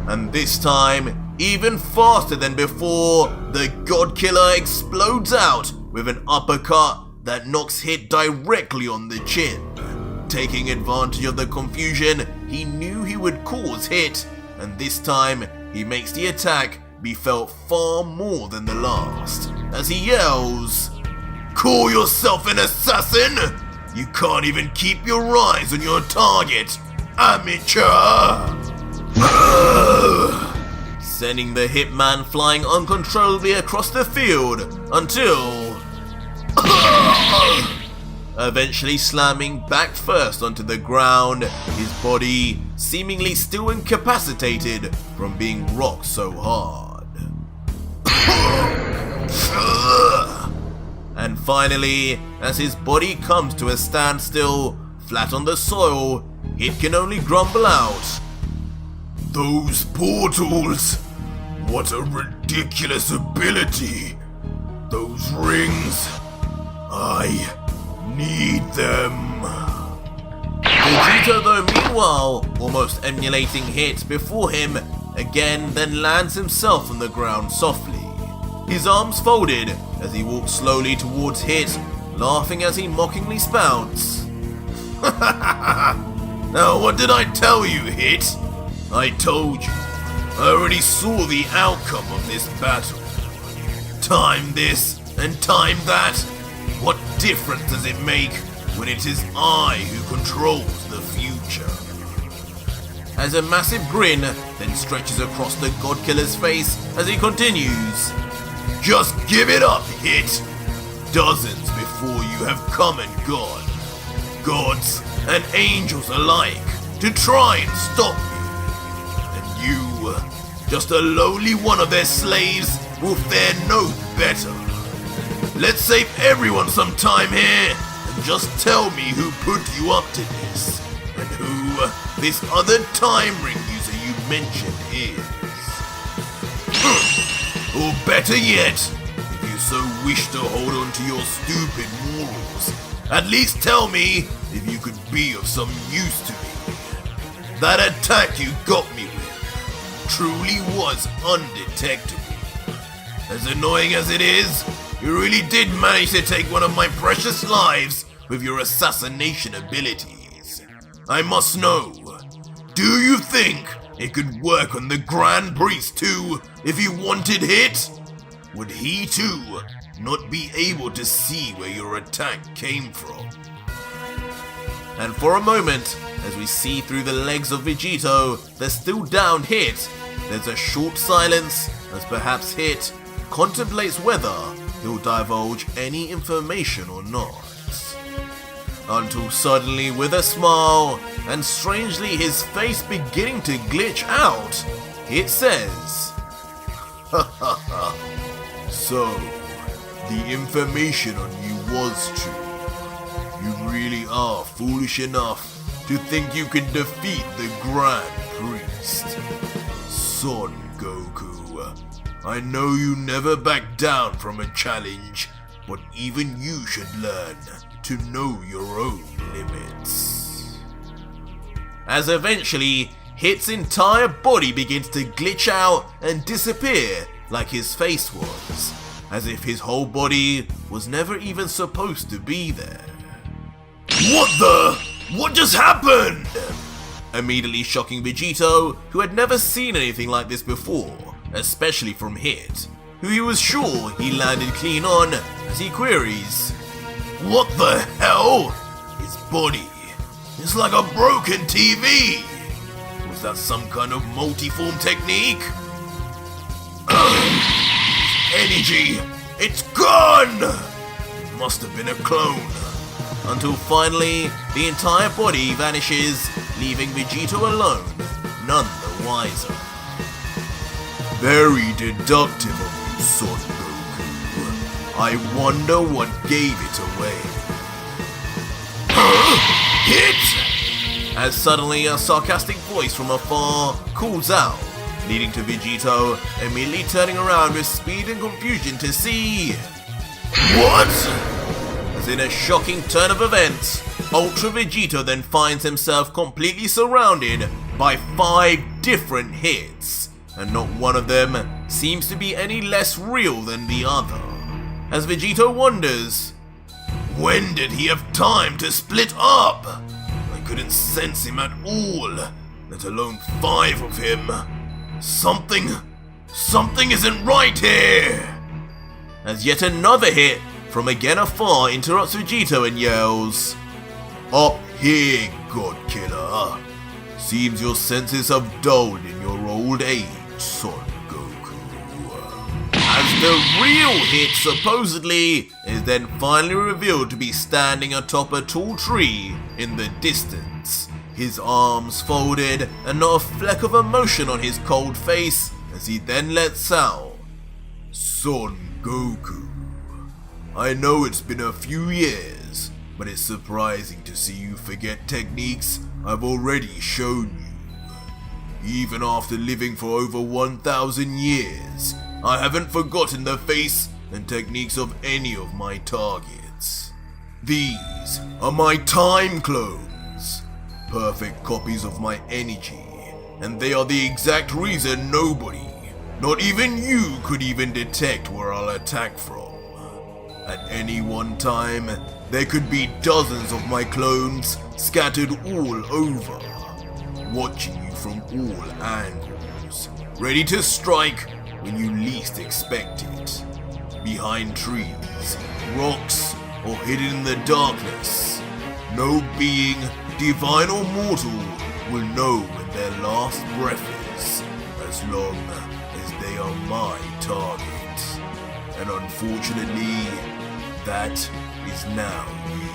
And this time, even faster than before, the God Killer explodes out with an uppercut that knocks Hit directly on the chin. Taking advantage of the confusion he knew he would cause Hit, and this time he makes the attack be felt far more than the last, as he yells, "Call yourself an assassin? You can't even keep your eyes on your target, amateur!" Sending the Hitman flying uncontrollably across the field until... eventually slamming back first onto the ground, his body seemingly still incapacitated from being rocked so hard. And finally, as his body comes to a standstill, flat on the soil, Hit can only grumble out, "Those portals! What a ridiculous ability! Those rings! I need them!" Vegito, though, meanwhile, almost emulating Hit before him, again then lands himself on the ground softly, his arms folded as he walks slowly towards Hit, laughing as he mockingly spouts, "Now what did I tell you, Hit? I told you. I already saw the outcome of this battle. Time this and time that. What difference does it make when it is I who controls the future?" As a massive grin then stretches across the God Killer's face as he continues, "Just give it up, Hit. Dozens before you have come and gone, gods and angels alike, to try and stop you. And you, just a lowly one of their slaves, will fare no better. Let's save everyone some time here, and just tell me who put you up to this, and who this other time ring user you mentioned is. Or better yet, if you so wish to hold on to your stupid morals, at least tell me if you could be of some use to me. That attack you got me with truly was undetectable. As annoying as it is, you really did manage to take one of my precious lives with your assassination abilities. I must know, do you think it could work on the Grand Priest too if you wanted Hit? Would he too not be able to see where your attack came from?" And for a moment, as we see through the legs of Vegito, the still down Hit, there's a short silence as perhaps Hit contemplates whether he'll divulge any information or not. Until suddenly, with a smile, and strangely his face beginning to glitch out, Hit says, "Ha ha ha. So, the information on you was true. You really are foolish enough to think you can defeat the Grand Priest. Son Goku, I know you never back down from a challenge, but even you should learn to know your own limits." As eventually, Hit's entire body begins to glitch out and disappear like his face was, as if his whole body was never even supposed to be there. What just happened?" Immediately shocking Vegito, who had never seen anything like this before, especially from Hit, who he was sure he landed clean on, as he queries, "What the hell? His body is like a broken TV. Was that some kind of multi-form technique? Energy, it's gone! It must have been a clone. until finally the entire body vanishes, leaving Vegito alone, none the wiser. Very deductive of you, Son Goku. I wonder what gave it away. Hit! As suddenly a sarcastic voice from afar calls out, leading to Vegito immediately turning around with speed and confusion to see... What? As in a shocking turn of events, Ultra Vegito then finds himself completely surrounded by 5 different hits, and not one of them seems to be any less real than the other. As Vegito wonders, when did he have time to split up? I couldn't sense him at all, let alone 5 of him. Something isn't right here! As yet another hit from again afar interrupts Vegito and yells, Up here, God Killer. Seems your senses have dulled in your old age, Son Goku. As the real hit supposedly is then finally revealed to be standing atop a tall tree in the distance, his arms folded and not a fleck of emotion on his cold face as he then lets out, Son Goku. I know it's been a few years, but it's surprising to see you forget techniques I've already shown you. Even after living for over 1,000 years, I haven't forgotten the face and techniques of any of my targets. These are my time clones, perfect copies of my energy, and they are the exact reason nobody, not even you, could even detect where I'll attack from. At any one time, there could be dozens of my clones scattered all over, watching you from all angles, ready to strike when you least expect it. Behind trees, rocks, or hidden in the darkness, no being, divine or mortal, will know when their last breath is, as long as they are my target. And unfortunately, that is now you.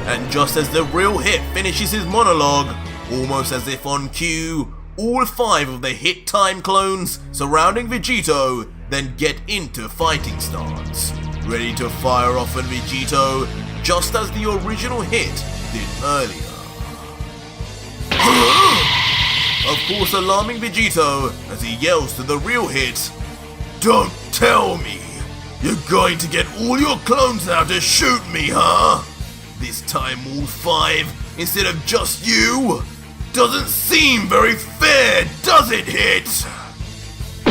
And just as the real hit finishes his monologue, almost as if on cue, all 5 of the hit time clones surrounding Vegito then get into fighting stance, ready to fire off on Vegito just as the original hit did earlier. Of course, alarming Vegito as he yells to the real hit, Don't tell me you're going to get all your clones out to shoot me, huh? This time all 5 instead of just you? Doesn't seem very fair, does it, Hit?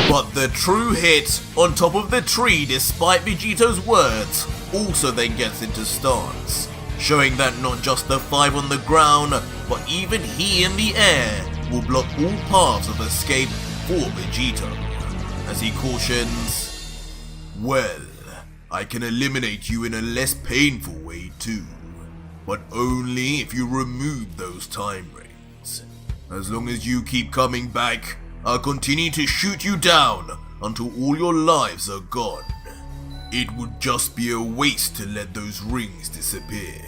But the true hit on top of the tree, despite Vegito's words, also then gets into stance, showing that not just the 5 on the ground, but even he in the air will block all paths of escape for Vegito, as he cautions, Well, I can eliminate you in a less painful way too, but only if you remove those time rings. As long as you keep coming back, I'll continue to shoot you down until all your lives are gone. It would just be a waste to let those rings disappear.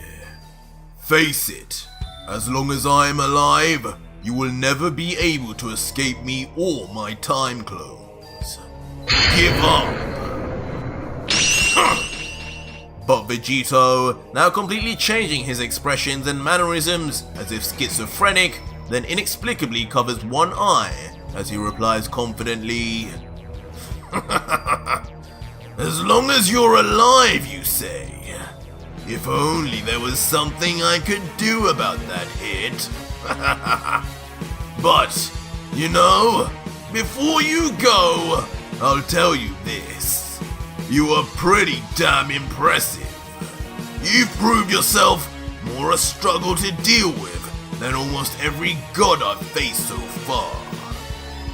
Face it, as long as I am alive, you will never be able to escape me or my time clones. Give up! But Vegito, now completely changing his expressions and mannerisms as if schizophrenic, then inexplicably covers one eye as he replies confidently, As long as you're alive, you say? If only there was something I could do about that hit. But, you know, before you go, I'll tell you this. You are pretty damn impressive. You've proved yourself more a struggle to deal with than almost every god I've faced so far.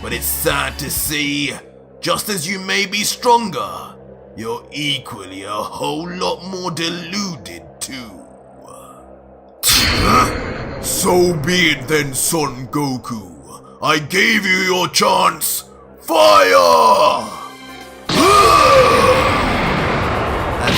But it's sad to see, just as you may be stronger, you're equally a whole lot more deluded too. So be it then, Son Goku. I gave you your chance. Fire! As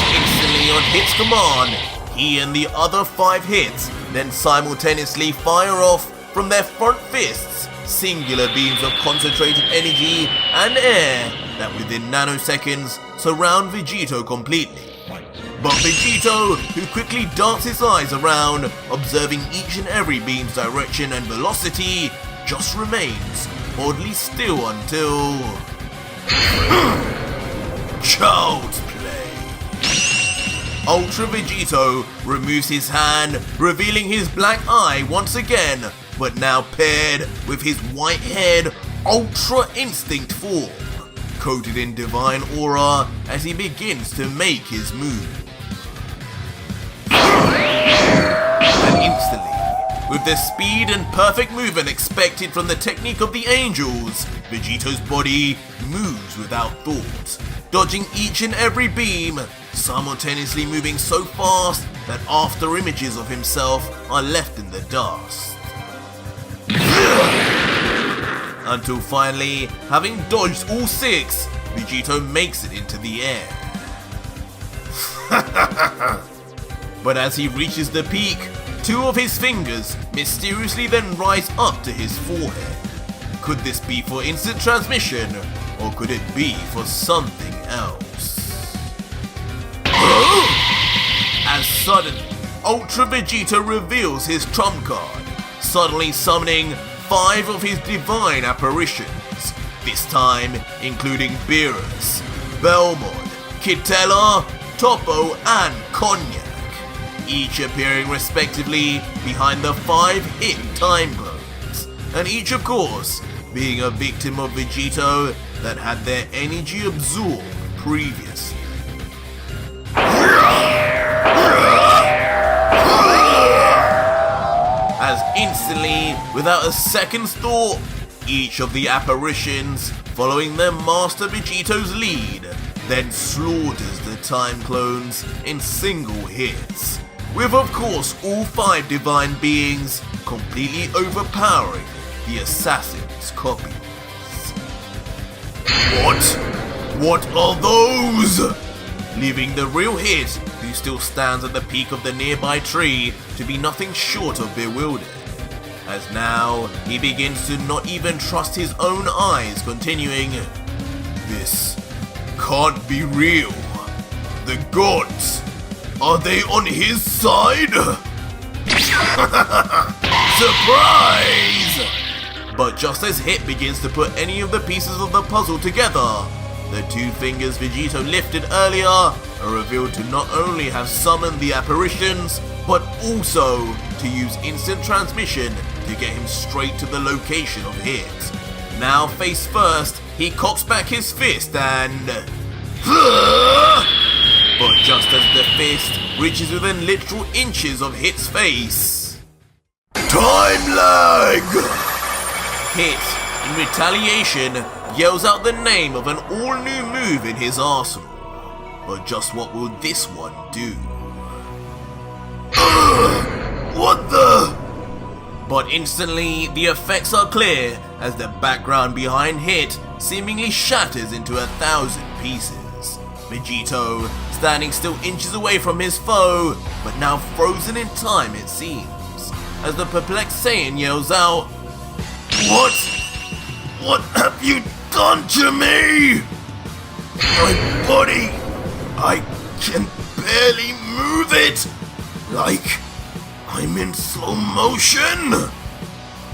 on Hit's command, he and the other 5 hits then simultaneously fire off from their front fists singular beams of concentrated energy and air that within nanoseconds surround Vegito completely. But Vegito, who quickly darts his eyes around, observing each and every beam's direction and velocity, just remains oddly still until... Child's play. Ultra Vegito removes his hand, revealing his black eye once again, but now paired with his white-haired Ultra Instinct form, coated in divine aura as he begins to make his move. And instantly, with the speed and perfect movement expected from the technique of the angels, Vegito's body moves without thought, dodging each and every beam, simultaneously moving so fast that after images of himself are left in the dust. Until finally, having dodged all 6, Vegito makes it into the air. But as he reaches the peak, 2 of his fingers mysteriously then rise up to his forehead. Could this be for instant transmission, or could it be for something else? As suddenly, Ultra Vegeta reveals his trump card, suddenly summoning 5 of his divine apparitions, this time including Beerus, Belmont, Kitella, Topo, and Cognac, each appearing respectively behind the 5 hit time clones, and each of course being a victim of Vegito that had their energy absorbed previously. As instantly, without a second's thought, each of the apparitions, following their master Vegito's lead, then slaughters the time clones in single hits, with of course all 5 divine beings completely overpowering the assassin's copies. What are those? Leaving the real Hit, who still stands at the peak of the nearby tree, to be nothing short of bewildered, as now he begins to not even trust his own eyes, continuing, "This can't be real. The gods, are they on his side?" Surprise! But just as Hit begins to put any of the pieces of the puzzle together, the 2 fingers Vegito lifted earlier are revealed to not only have summoned the apparitions, but also to use instant transmission to get him straight to the location of Hit. Now face first, he cocks back his fist and... But just as the fist reaches within literal inches of Hit's face... Time lag! Hit, in retaliation, yells out the name of an all-new move in his arsenal. But just what will this one do? What the? But instantly, the effects are clear as the background behind Hit seemingly shatters into 1,000 pieces. Vegito, standing still inches away from his foe, but now frozen in time it seems, as the perplexed Saiyan yells out, What have you done to me? My body, I can barely move it, like I'm in slow motion.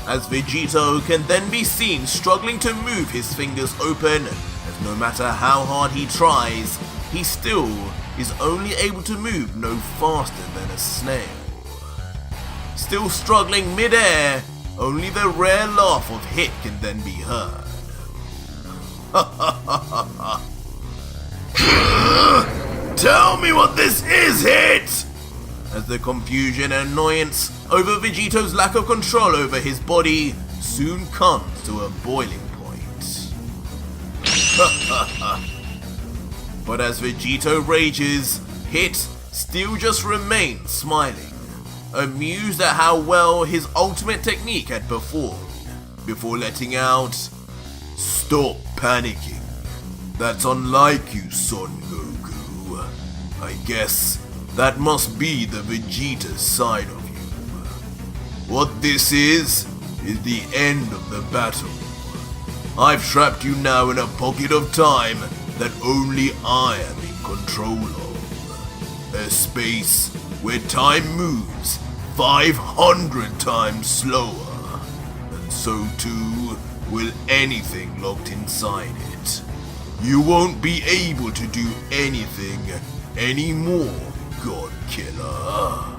As Vegito can then be seen struggling to move his fingers open, as no matter how hard he tries, he still is only able to move no faster than a snail. Still struggling mid-air, only the rare laugh of Hit can then be heard. Tell me what this is, Hit! As the confusion and annoyance over Vegito's lack of control over his body soon comes to a boiling point. But as Vegito rages, Hit still just remains smiling, amused at how well his ultimate technique had performed, before letting out, "Stop panicking. That's unlike you, Son Goku. I guess That must be the Vegeta side of you. What this is the end of the battle. I've trapped you now in a pocket of time that only I am in control of. A space where time moves 500 times slower, and so too will anything locked inside it. You won't be able to do anything anymore, God Killer.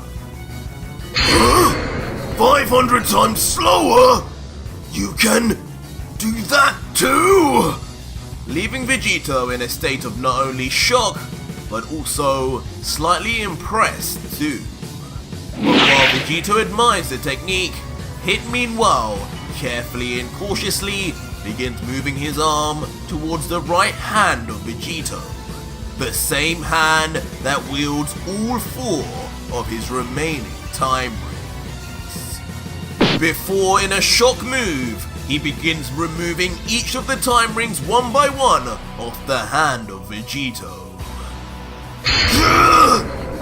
500 times slower? You can do that too? Leaving Vegito in a state of not only shock, but also slightly impressed too. But while Vegito admires the technique, Hit meanwhile carefully and cautiously begins moving his arm towards the right hand of Vegito, the same hand that wields all 4 of his remaining time rings. Before, in a shock move, he begins removing each of the time rings one by one off the hand of Vegito.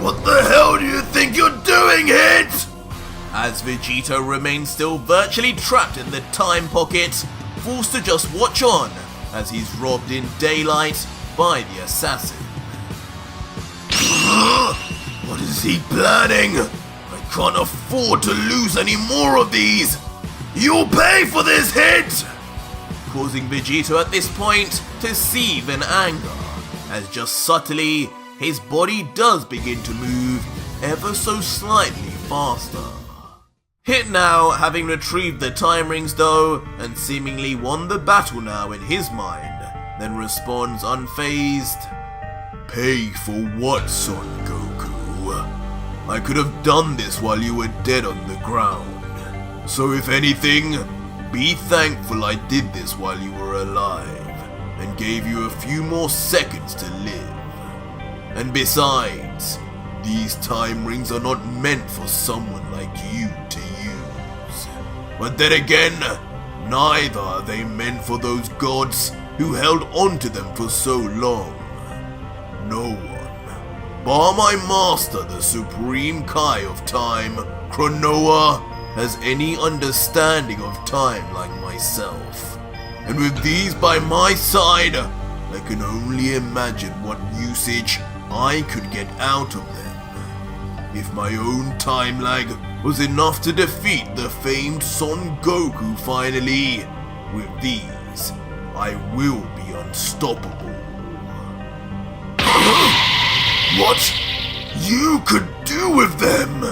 What the hell do you think you're doing, Hit? As Vegito remains still virtually trapped in the time pocket, forced to just watch on as he's robbed in daylight by the assassin. What is he planning? I can't afford to lose any more of these! You'll pay for this, Hit! Causing Vegito at this point to seethe in anger, as just subtly, his body does begin to move ever so slightly faster. Hit now, having retrieved the time rings though, and seemingly won the battle now in his mind, then responds unfazed. Pay for what, Son Goku? I could have done this while you were dead on the ground. So if anything, be thankful I did this while you were alive, and gave you a few more seconds to live. And besides, these time rings are not meant for someone like you to use. But then again, neither are they meant for those gods who held on to them for so long. No one, bar my master, the Supreme Kai of Time, Chronoa, has any understanding of time like myself. And with these by my side, I can only imagine what usage I could get out of them. If my own time lag was enough to defeat the famed Son Goku finally, with these, I will be unstoppable. What you could do with them?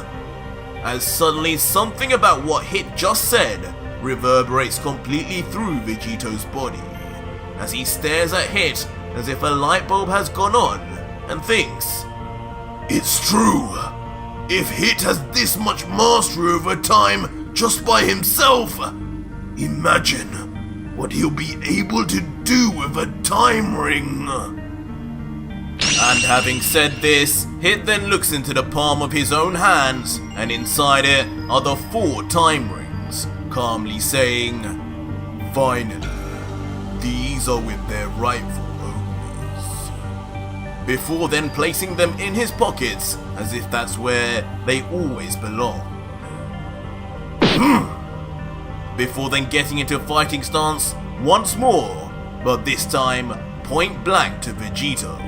As suddenly something about what Hit just said reverberates completely through Vegito's body, as he stares at Hit as if a light bulb has gone on, and thinks, it's true. If Hit has this much mastery over time just by himself, imagine what he'll be able to do with a time ring. And having said this, Hit then looks into the palm of his own hands, and inside it are the 4 time rings, calmly saying, finally, these are with their rightful owners. Before then placing them in his pockets, as if that's where they always belong. Before then getting into fighting stance once more, but this time point blank to Vegito,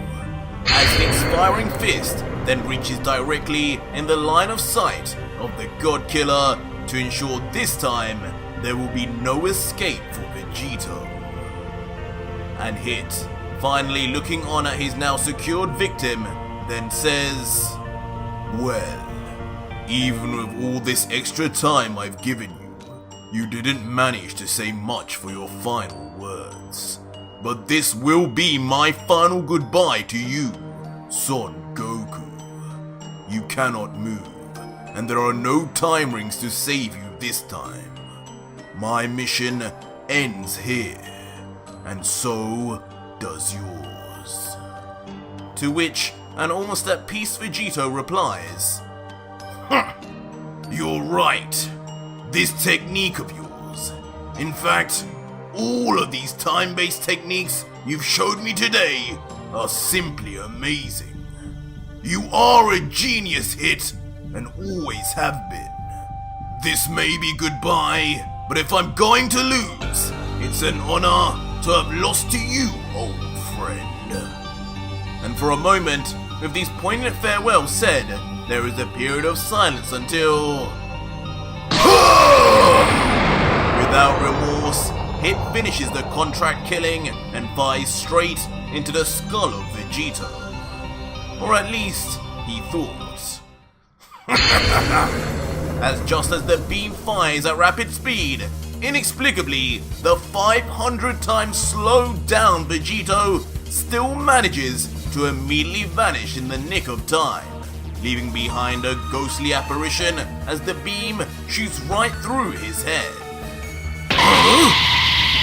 as Hit's firing fist then reaches directly in the line of sight of the God Killer to ensure this time there will be no escape for Vegito. And Hit, finally looking on at his now secured victim, then says, well, even with all this extra time I've given you, you didn't manage to say much for your final words. But this will be my final goodbye to you, Son Goku. You cannot move, and there are no time rings to save you this time. My mission ends here, and so does yours. To which an almost at peace Vegito replies, you're right. This technique of yours, in fact, all of these time-based techniques you've showed me today are simply amazing. You are a genius, Hit, and always have been. This may be goodbye, but if I'm going to lose, it's an honor to have lost to you, old friend. And for a moment, with these poignant farewells said, there is a period of silence until... Without remorse, Hit finishes the contract killing and flies straight into the skull of Vegito. Or at least, he thought. As just as the beam fires at rapid speed, inexplicably, the 500 times slowed down Vegito still manages to immediately vanish in the nick of time, leaving behind a ghostly apparition as the beam shoots right through his head.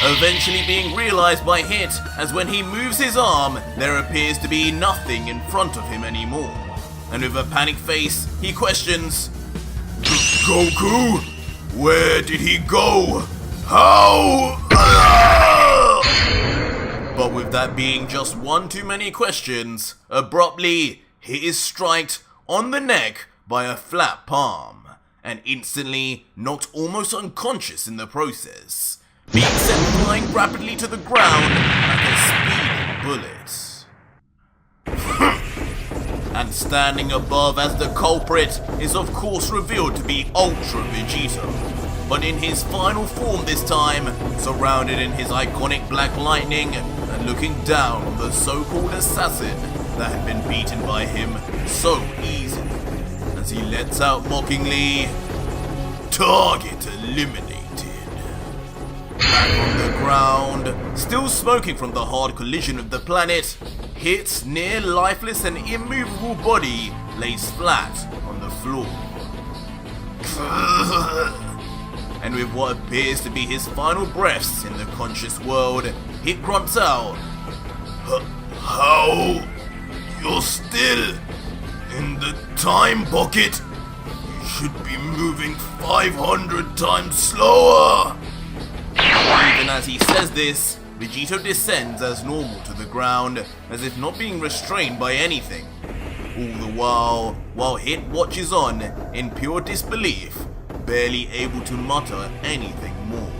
Eventually being realized by Hit, as when he moves his arm, there appears to be nothing in front of him anymore. And with a panicked face, he questions, Goku? Where did he go? How? But with that being just one too many questions, abruptly, he is striked on the neck by a flat palm, and instantly knocked almost unconscious in the process, being sent flying rapidly to the ground like a speeding bullet. And standing above as the culprit is of course revealed to be Ultra Vegito, but in his final form this time, surrounded in his iconic black lightning and looking down on the so-called assassin that had been beaten by him so easily, as he lets out mockingly, "Target eliminated." Back on the ground, still smoking from the hard collision of the planet, Hit's near lifeless and immovable body lays flat on the floor. And with what appears to be his final breaths in the conscious world, Hit grunts out, "How? You're still in the time pocket? You should be moving 500 times slower." Even as he says this, Vegito descends as normal to the ground, as if not being restrained by anything. All the while Hit watches on in pure disbelief, barely able to mutter anything more.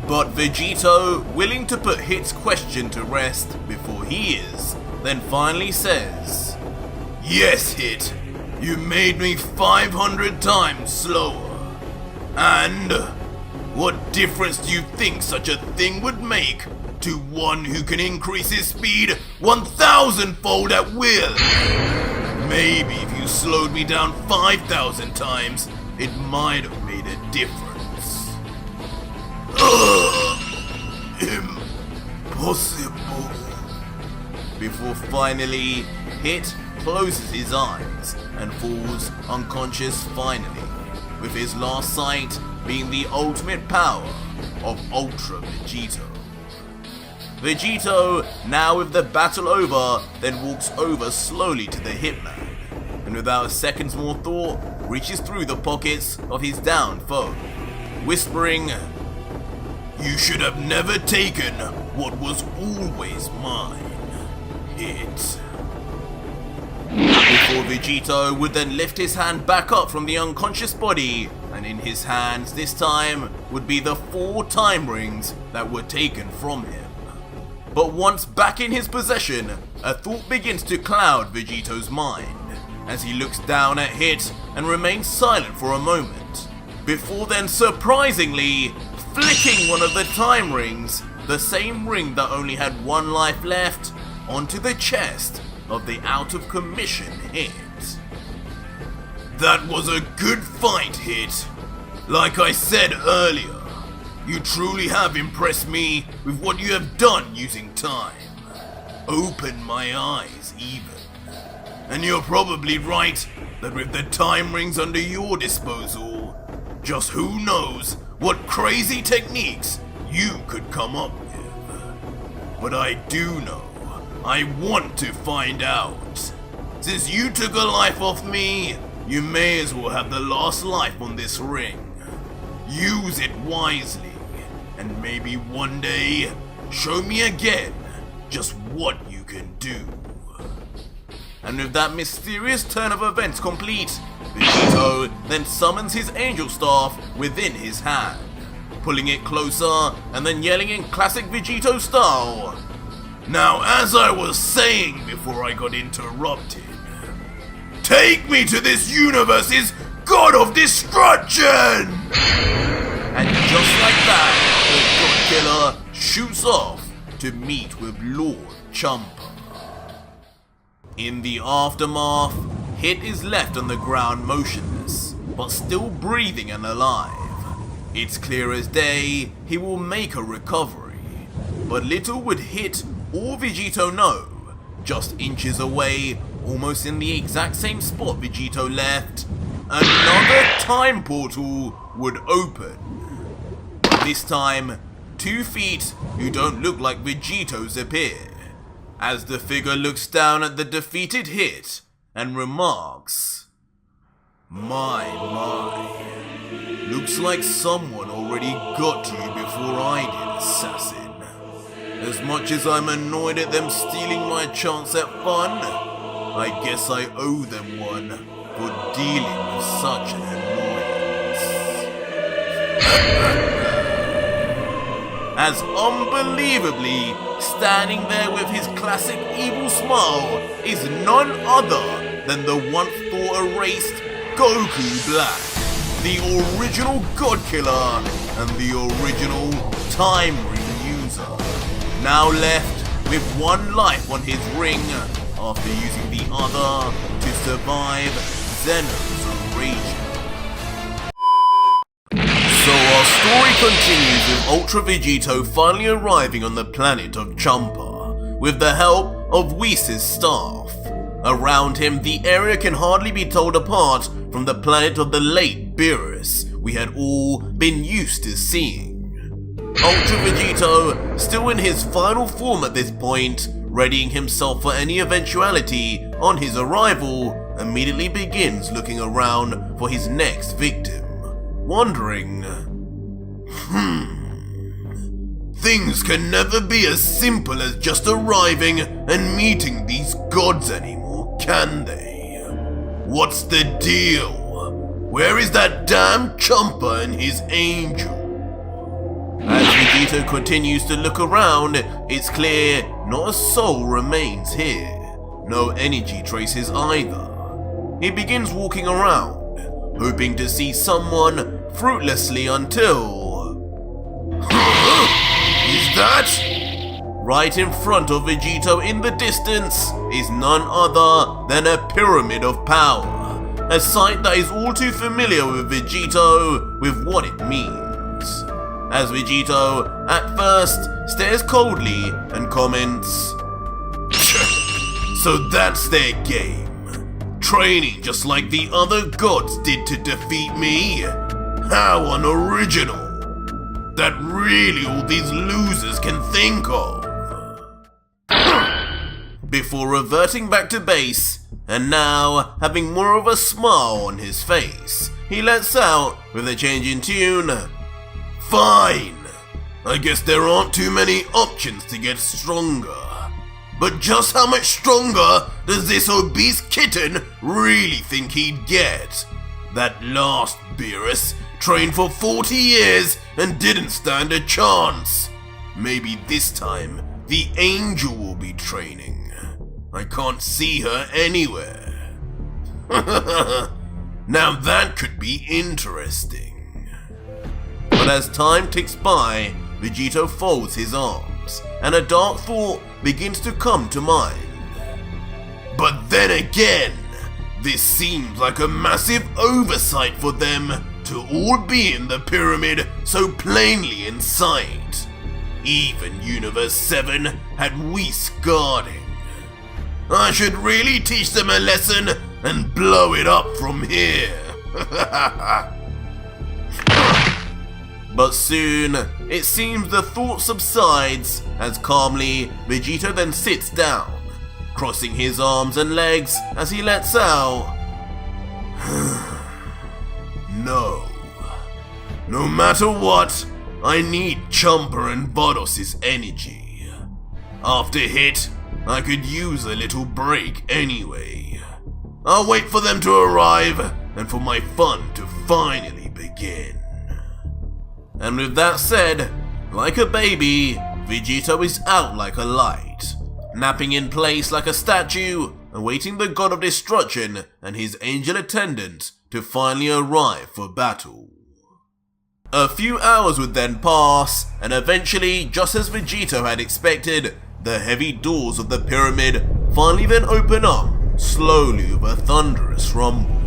But Vegito, willing to put Hit's question to rest before he is, then finally says, "Yes, Hit, you made me 500 times slower. And what difference do you think such a thing would make to one who can increase his speed 1,000-fold at will? Maybe if you slowed me down 5,000 times, it might have made a difference." Impossible. Before finally, Hit closes his eyes and falls unconscious finally, with his last sight being the ultimate power of Ultra Vegito. Vegito, now with the battle over, then walks over slowly to the Hitman, and without a second's more thought, reaches through the pockets of his downed foe, whispering, "You should have never taken what was always mine, Hit." Before Vegito would then lift his hand back up from the unconscious body, and in his hands this time would be the 4 time rings that were taken from him. But once back in his possession, a thought begins to cloud Vegito's mind, as he looks down at Hit and remains silent for a moment, before then surprisingly flicking one of the time rings, the same ring that only had 1 life left, onto the chest of the out of commission Hit. "That was a good fight, Hit. Like I said earlier, you truly have impressed me with what you have done using time. Opened my eyes even. And you're probably right that with the time rings under your disposal, just who knows what crazy techniques you could come up with. But I do know, I want to find out. Since you took a life off me, you may as well have the last life on this ring. Use it wisely, and maybe one day, show me again just what you can do." and with that mysterious turn of events complete, Vegito then summons his angel staff within his hand, pulling it closer and then yelling in classic Vegito style, "Now, as I was saying before I got interrupted, take me to this universe's god of destruction!" And just like that, the god killer shoots off to meet with Lord Champa. In the aftermath, Hit is left on the ground motionless, but still breathing and alive. It's clear as day he will make a recovery, but little would Hit or Vegito know, just inches away, almost in the exact same spot Vegito left, another time portal would open. But this time, 2 feet who don't look like Vegito's appear, as the figure looks down at the defeated Hit and remarks, My, looks like someone already got to you before I did, assassin. As much as I'm annoyed at them stealing my chance at fun, I guess I owe them one for dealing with such an annoyance." As unbelievably, standing there with his classic evil smile is none other than the once thought erased Goku Black, the original God Killer and the original Time Ring user, now left with 1 life on his ring after using the other to survive Zeno's erasure. So our story continues with Ultra Vegito finally arriving on the planet of Champa, with the help of Whis' staff. Around him, the area can hardly be told apart from the planet of the late Beerus we had all been used to seeing. Ultra Vegito, still in his final form at this point, readying himself for any eventuality on his arrival, immediately begins looking around for his next victim, wondering, things can never be as simple as just arriving and meeting these gods anymore, can they? What's the deal? Where is that damn Champa and his angel? As Vegito continues to look around, it's clear not a soul remains here, no energy traces either. He begins walking around, hoping to see someone fruitlessly until... Is that? Right in front of Vegito in the distance is none other than a pyramid of power, a sight that is all too familiar with Vegito with what it means. As Vegito, at first, stares coldly and comments, "So that's their game. Training just like the other gods did to defeat me? How unoriginal. That really all these losers can think of." Before reverting back to base, and now having more of a smile on his face, he lets out, with a change in tune, "Fine. I guess there aren't too many options to get stronger. But just how much stronger does this obese kitten really think he'd get? That last Beerus trained for 40 years and didn't stand a chance. Maybe this time the angel will be training. I can't see her anywhere. Now that could be interesting." But as time ticks by, Vegito folds his arms, and a dark thought begins to come to mind. But then again, this seems like a massive oversight for them to all be in the pyramid so plainly in sight. Even Universe 7 had Whis guarding. I should really teach them a lesson and blow it up from here. But soon, it seems the thought subsides as calmly Vegito then sits down, crossing his arms and legs as he lets out, "No. No matter what, I need Champa and Vados' energy. After Hit, I could use a little break anyway. I'll wait for them to arrive and for my fun to finally begin. And with that said, like a baby, Vegito is out like a light, napping in place like a statue, awaiting the god of destruction and his angel attendant to finally arrive for battle. A few hours would then pass, and eventually, just as Vegito had expected, the heavy doors of the pyramid finally then open up, slowly with a thunderous rumble.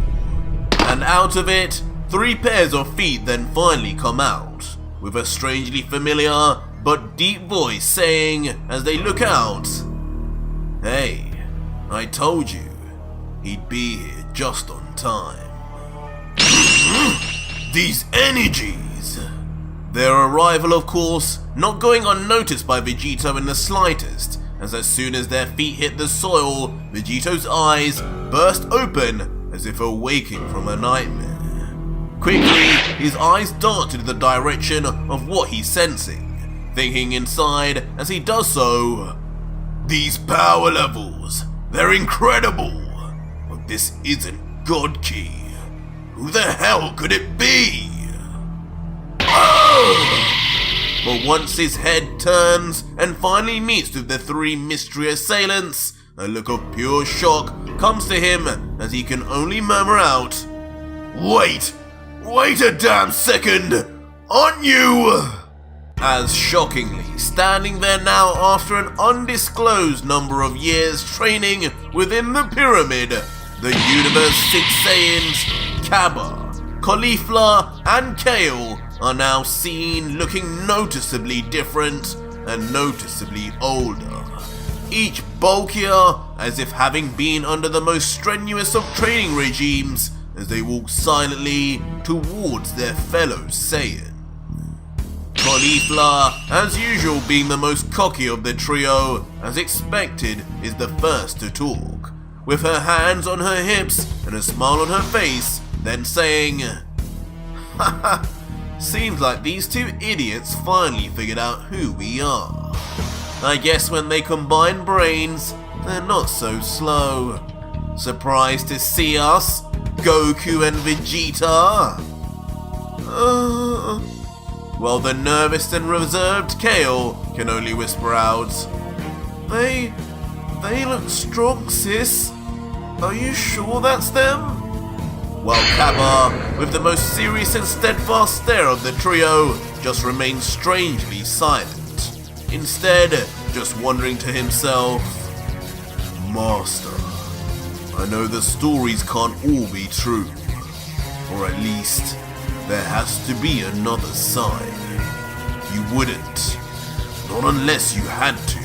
And out of it, 3 pairs of feet then finally come out, with a strangely familiar but deep voice saying as they look out, "Hey, I told you, he'd be here just on time." These energies! Their arrival, of course, not going unnoticed by Vegito in the slightest, as soon as their feet hit the soil, Vegito's eyes burst open as if awaking from a nightmare. Quickly, his eyes dart in the direction of what he's sensing, thinking inside as he does so, "These power levels, they're incredible, but this isn't God Key. Who the hell could it be?" Oh! But once his head turns and finally meets with the 3 mystery assailants, a look of pure shock comes to him as he can only murmur out, Wait a damn second! Aren't you? As shockingly, standing there now after an undisclosed number of years training within the pyramid, the Universe 6 Saiyans, Kaba, Caulifla, and Kale are now seen looking noticeably different and noticeably older, each bulkier as if having been under the most strenuous of training regimes as they walk silently towards their fellow Saiyan. Caulifla, as usual being the most cocky of the trio, as expected is the first to talk, with her hands on her hips and a smile on her face, then saying, "Haha, seems like these 2 idiots finally figured out who we are. I guess when they combine brains, they're not so slow. Surprised to see us, Goku and Vegeta?" While the nervous and reserved Kale can only whisper out, They look strong, sis. Are you sure that's them?" While Kaba, with the most serious and steadfast stare of the trio, just remains strangely silent, instead just wondering to himself, "Master, I know the stories can't all be true, or at least there has to be another side. You wouldn't, not unless you had to."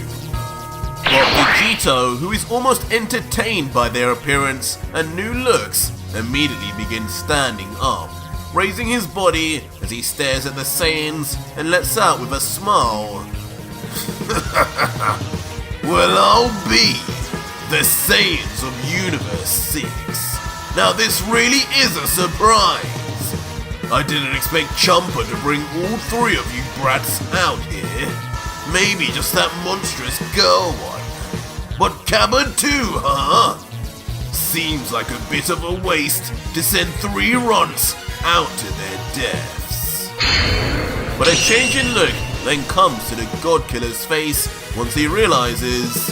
But Vegito, who is almost entertained by their appearance and new looks, immediately begins standing up, raising his body as he stares at the Saiyans and lets out with a smile, "Well, I'll be the Saiyans of Universe 6. Now this really is a surprise. I didn't expect Champa to bring all 3 of you brats out here. Maybe just that monstrous girl one. But Kaba too, huh? Seems like a bit of a waste to send 3 runts out to their deaths." But a change in look then comes to the God Killer's face once he realizes,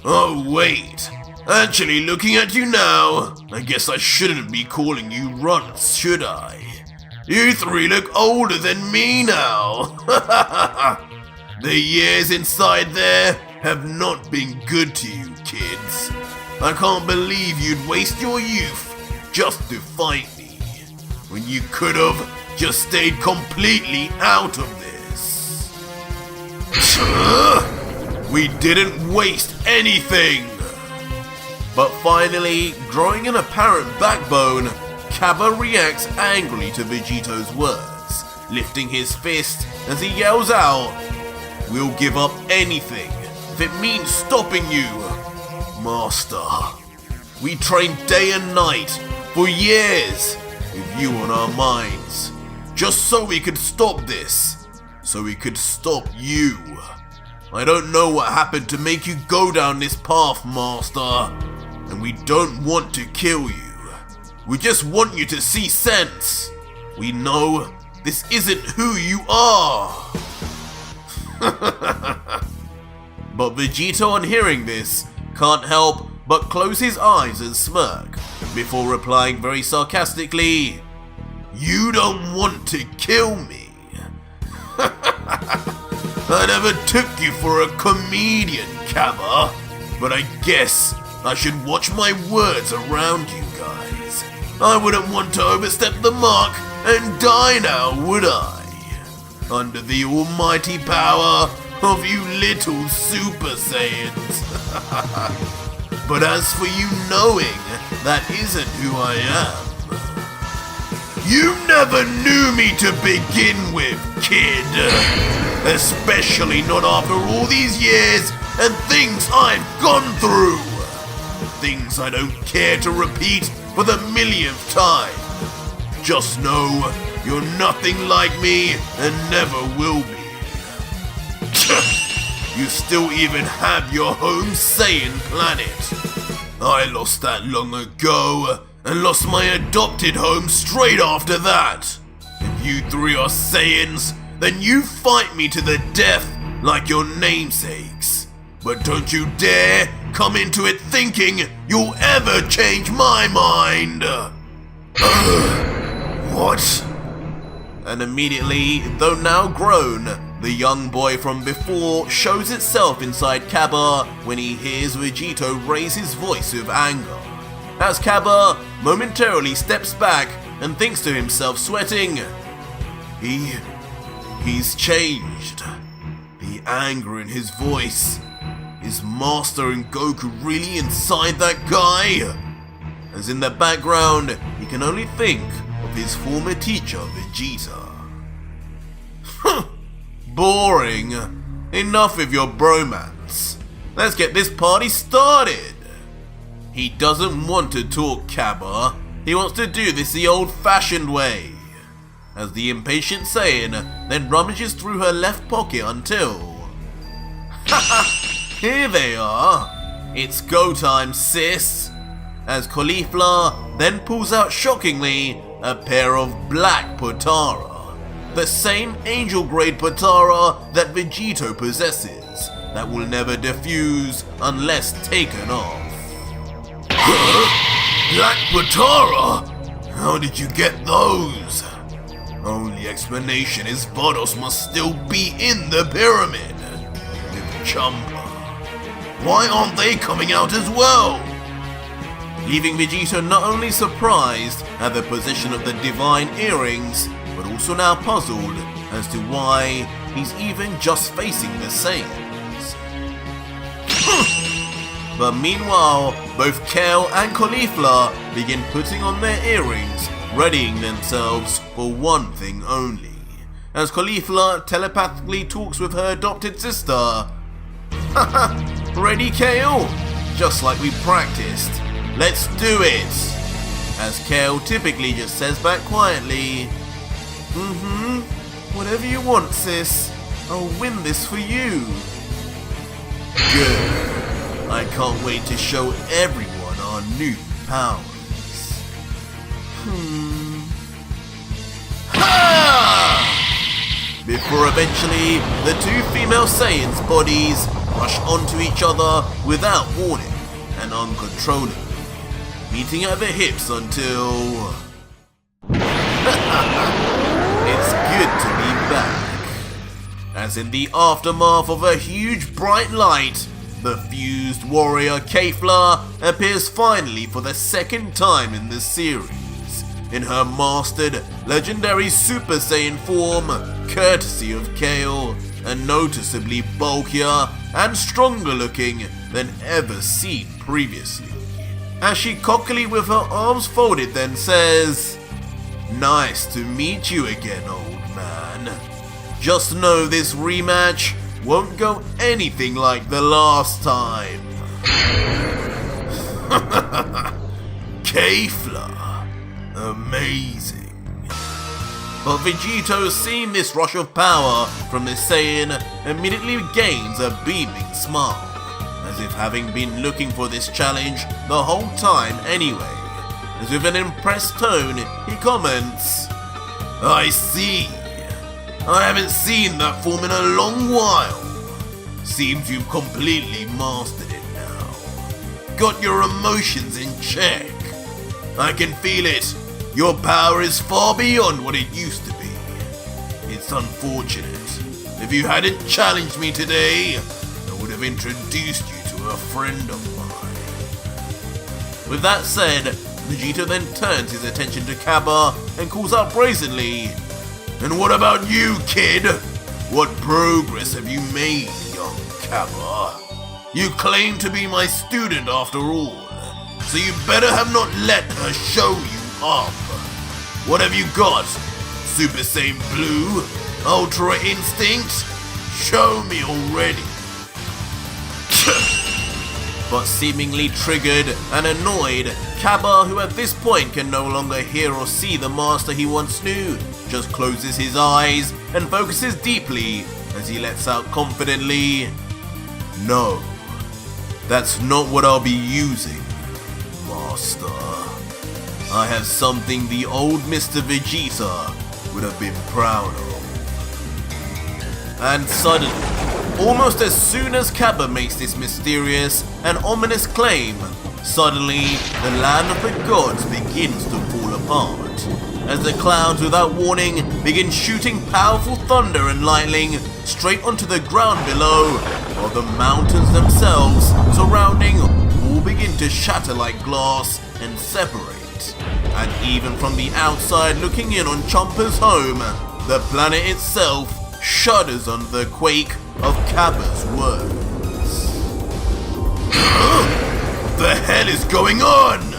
"Oh wait, actually looking at you now, I guess I shouldn't be calling you runts, should I? You 3 look older than me now. The years inside there have not been good to you, kids. I can't believe you'd waste your youth just to fight me, when you could have just stayed completely out of this." We didn't waste anything! But finally, growing an apparent backbone, Kaba reacts angrily to Vegito's words, lifting his fist as he yells out, "We'll give up anything if it means stopping you. Master, we trained day and night for years with you on our minds, just so we could stop this, so we could stop you. I don't know what happened to make you go down this path, Master. And we don't want to kill you. We just want you to see sense. We know this isn't who you are. But Vegito, on hearing this, can't help but close his eyes and smirk, before replying very sarcastically, "You don't want to kill me. I never took you for a comedian, Kaba, but I guess I should watch my words around you guys. I wouldn't want to overstep the mark and die now, would I? Under the almighty power of you little Super Saiyans. But as for you knowing that isn't who I am, you never knew me to begin with, kid. Especially not after all these years and things I've gone through. Things I don't care to repeat for the millionth time. Just know you're nothing like me and never will be. You still even have your home Saiyan planet. I lost that long ago and lost my adopted home straight after that. If you three are Saiyans, then you fight me to the death like your namesakes. But don't you dare come into it thinking you'll ever change my mind. What? And immediately, though now grown, the young boy from before shows itself inside Kaba when he hears Vegito raise his voice with anger. As Kaba momentarily steps back and thinks to himself, sweating, He's changed. The anger in his voice. Is Master and Goku really inside that guy? As in the background, he can only think of his former teacher, Vegeta. Boring. Enough of your bromance. Let's get this party started. He doesn't want to talk, Kaba. He wants to do this the old-fashioned way. As the impatient Saiyan then rummages through her left pocket until... Here they are. It's go time, sis. As Caulifla then pulls out shockingly a pair of black Potara. The same angel-grade Potara that Vegito possesses, that will never diffuse unless taken off. Black Potara? How did you get those? Only explanation is Vados must still be in the pyramid. With Champa. Why aren't they coming out as well? Leaving Vegito not only surprised at the position of the divine earrings, but also now puzzled as to why he's even just facing the Saiyans. But meanwhile, both Kale and Caulifla begin putting on their earrings, readying themselves for one thing only. As Caulifla telepathically talks with her adopted sister. Ready, Kale? Just like we practiced. Let's do it! As Kale typically just says back quietly, whatever you want, sis. I'll win this for you. Good. I can't wait to show everyone our new powers. Ha! Before eventually, the two female Saiyans' bodies rush onto each other without warning and uncontrollably, meeting at the hips until... It's good to be back. As in the aftermath of a huge bright light, the fused warrior Kefla appears finally for the second time in the series, in her mastered legendary Super Saiyan form, courtesy of Kale, and noticeably bulkier and stronger looking than ever seen previously. As she cockily with her arms folded then says, "Nice to meet you again, old man. Just know this rematch won't go anything like the last time." Kefla. Amazing. But Vegito, seeing this rush of power from the Saiyan, immediately gains a beaming smile, as if having been looking for this challenge the whole time anyway. As with an impressed tone, he comments, "I see. I haven't seen that form in a long while. Seems you've completely mastered it now. Got your emotions in check. I can feel it. Your power is far beyond what it used to be. It's unfortunate. If you hadn't challenged me today, I would have introduced you to a friend of mine." With that said, Vegito then turns his attention to Cabba and calls out brazenly, "And what about you, kid? What progress have you made, young Cabba? You claim to be my student after all, so you better have not let her show you up. What have you got? Super Saiyan Blue? Ultra Instinct? Show me already." But seemingly triggered and annoyed, Cabba, who at this point can no longer hear or see the master he once knew, just closes his eyes and focuses deeply as he lets out confidently, "No, that's not what I'll be using, Master. I have something the old Mr. Vegeta would have been proud of." And suddenly, almost as soon as Cabba makes this mysterious and ominous claim, suddenly the land of the gods begins to fall apart, as the clouds without warning begin shooting powerful thunder and lightning straight onto the ground below, while the mountains themselves surrounding all begin to shatter like glass and separate. And even from the outside looking in on Chompa's home, the planet itself shudders under the quake of Cabba's words. What the hell is going on?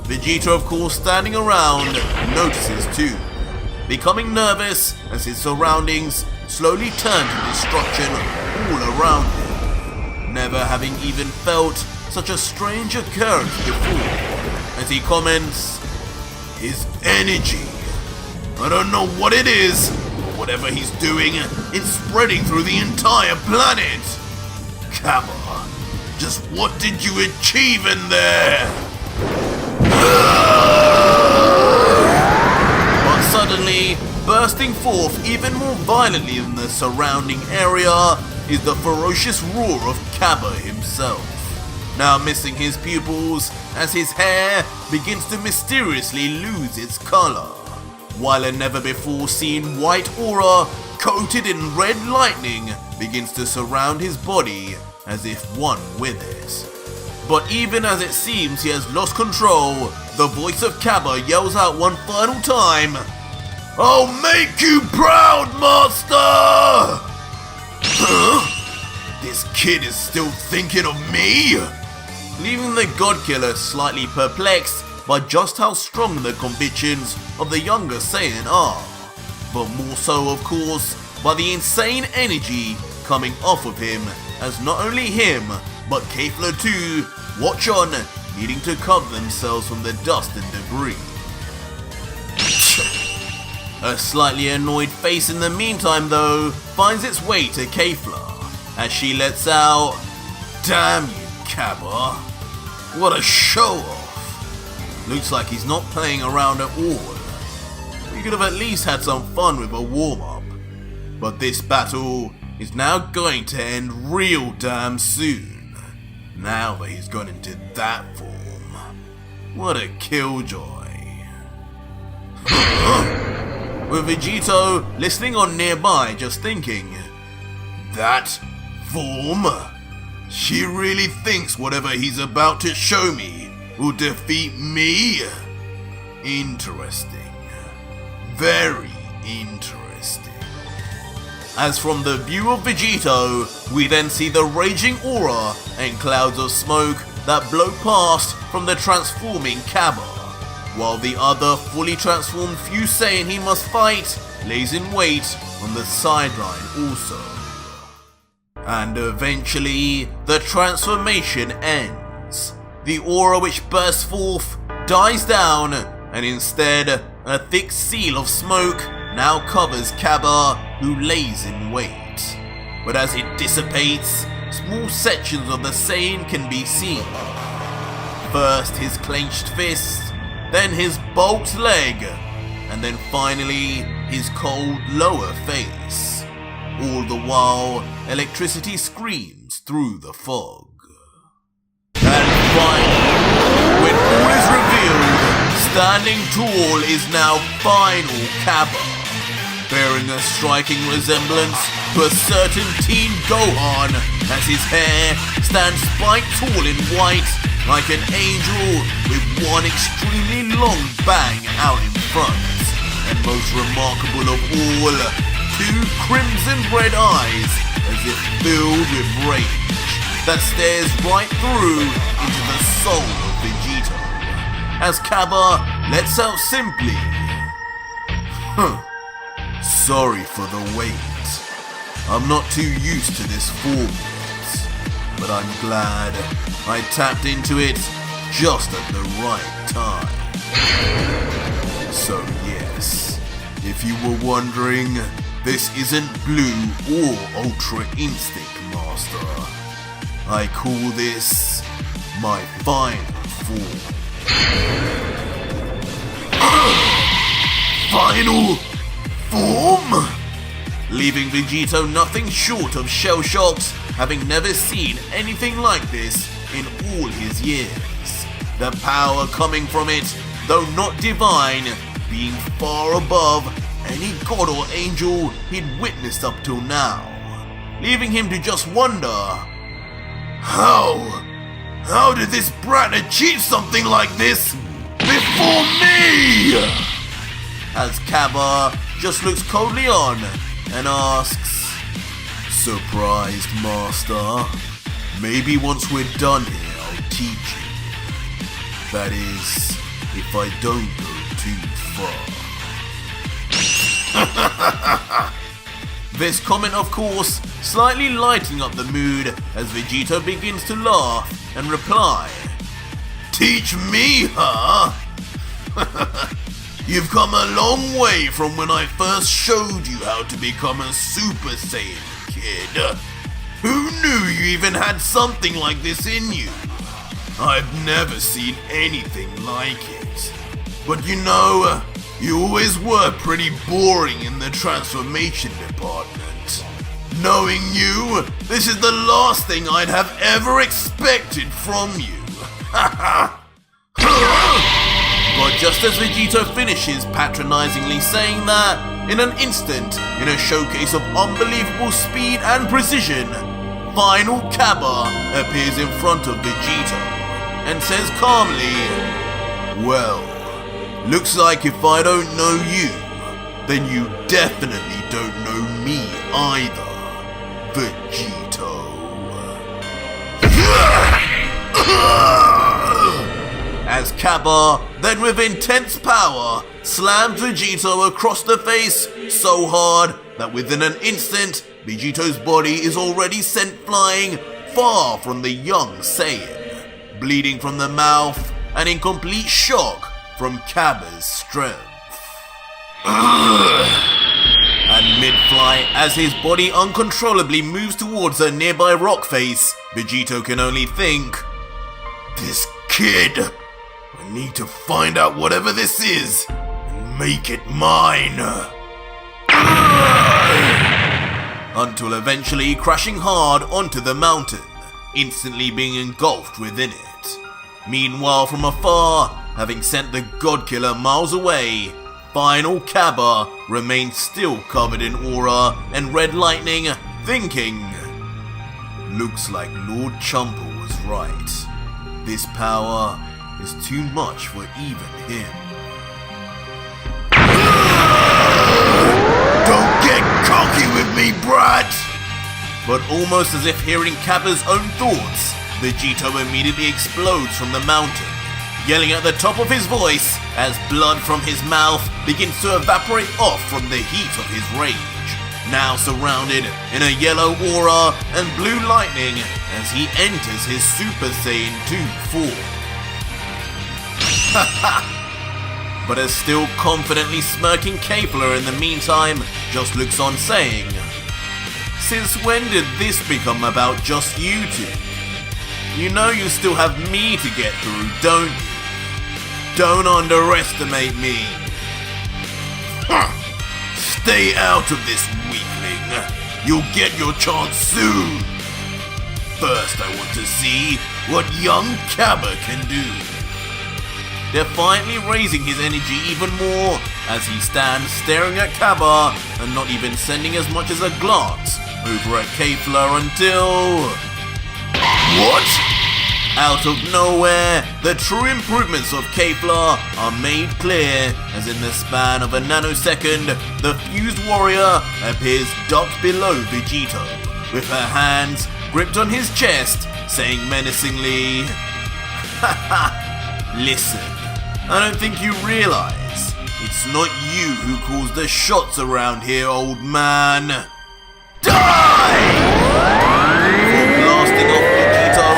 Vegito, of course, standing around, notices too, becoming nervous as his surroundings slowly turn to destruction all around him, never having even felt such a strange occurrence before, as he comments, "His energy. I don't know what it is, but whatever he's doing, it's spreading through the entire planet. Cabba, just what did you achieve in there?" But suddenly, bursting forth even more violently in the surrounding area, is the ferocious roar of Cabba himself, now missing his pupils as his hair begins to mysteriously lose its color, while a never-before-seen white aura coated in red lightning begins to surround his body as if one with it. But even as it seems he has lost control, the voice of Cabba yells out one final time, "I'll make you proud, Master!" Huh? This kid is still thinking of me? Leaving the God-Killer slightly perplexed by just how strong the convictions of the younger Saiyan are, but more so, of course, by the insane energy coming off of him, as not only him, but Kefla too, watch on, needing to cover themselves from the dust and debris. A slightly annoyed face in the meantime, though, finds its way to Kefla, as she lets out, "Damn you, Cabba. What a show-off. Looks like he's not playing around at all. We could have at least had some fun with a warm-up. But this battle is now going to end real damn soon, now that he's gone into that form. What a killjoy." With Vegito listening on nearby, just thinking, "That form? She really thinks whatever he's about to show me will defeat me? Interesting. Very interesting." As from the view of Vegito, we then see the raging aura and clouds of smoke that blow past from the transforming Cabba, while the other fully transformed few Saiyan he must fight lays in wait on the sideline also. And eventually, the transformation ends. The aura which bursts forth dies down, and instead, A thick seal of smoke now covers Cabba, who lays in wait. But as it dissipates, small sections of the Saiyan can be seen. First his clenched fist, then his bulked leg, and then finally his cold lower face. All the while, electricity screams through the fog. And finally, when all is revealed, standing tall is now final Cabba, bearing a striking resemblance to a certain teen Gohan, as his hair stands spiked tall in white like an angel with one extremely long bang out in front, and most remarkable of all, two crimson red eyes as if filled with rage that stares right through into the soul of Vegito, as Cabba lets out simply, sorry for the wait. I'm not too used to this form yet, but I'm glad I tapped into it just at the right time. So yes, if you were wondering, this isn't Blue or Ultra Instinct, Master. I call this my final form. Final form? Leaving Vegito nothing short of shell-shocked, having never seen anything like this in all his years. The power coming from it, though not divine, being far above any god or angel he'd witnessed up till now, leaving him to just wonder, how did this brat achieve something like this before me? As Cabba just looks coldly on and asks, surprised, Master? Maybe once we're done here, I'll teach you. That is, if I don't go too far. This comment, of course, slightly lightening up the mood as Vegito begins to laugh and reply, teach me, huh? You've come a long way from when I first showed you how to become a Super Saiyan, kid. Who knew you even had something like this in you? I've never seen anything like it. But you know, you always were pretty boring in the transformation department. Knowing you, this is the last thing I'd have ever expected from you. But just as Vegito finishes patronizingly saying that, in an instant, in a showcase of unbelievable speed and precision, final Cabba appears in front of Vegito and says calmly, well, looks like if I don't know you, then you definitely don't know me either, Vegito. As Cabba, then with intense power, slams Vegito across the face so hard that within an instant, Vegito's body is already sent flying far from the young Saiyan, bleeding from the mouth and in complete shock from Cabba's strength. And mid-flight, as his body uncontrollably moves towards a nearby rock face, Vegito can only think, this kid, I need to find out whatever this is and make it mine. Until eventually crashing hard onto the mountain, instantly being engulfed within it. Meanwhile, from afar, having sent the Godkiller miles away, final Cabba remains still covered in aura and red lightning, thinking, looks like Lord Chumper was right. This power is too much for even him. Don't get cocky with me, brat! But almost as if hearing Cabba's own thoughts, Vegito immediately explodes from the mountain, yelling at the top of his voice as blood from his mouth begins to evaporate off from the heat of his rage, now surrounded in a yellow aura and blue lightning as he enters his Super Saiyan 2 form. but a still confidently smirking Kefla in the meantime just looks on saying, "Since when did this become about just you two? You know you still have me to get through, don't you? Don't underestimate me. Stay out of this, weakling. You'll get your chance soon. First, I want to see what young Kaba can do." Defiantly raising his energy even more as he stands staring at Kaba and not even sending as much as a glance over at Kefla until... What? Out of nowhere, the true improvements of Kefla are made clear as in the span of a nanosecond, the fused warrior appears docked below Vegito, with her hands gripped on his chest, saying menacingly, "Haha, listen, I don't think you realize, it's not you who calls the shots around here, old man. Die!" Before blasting off Vegito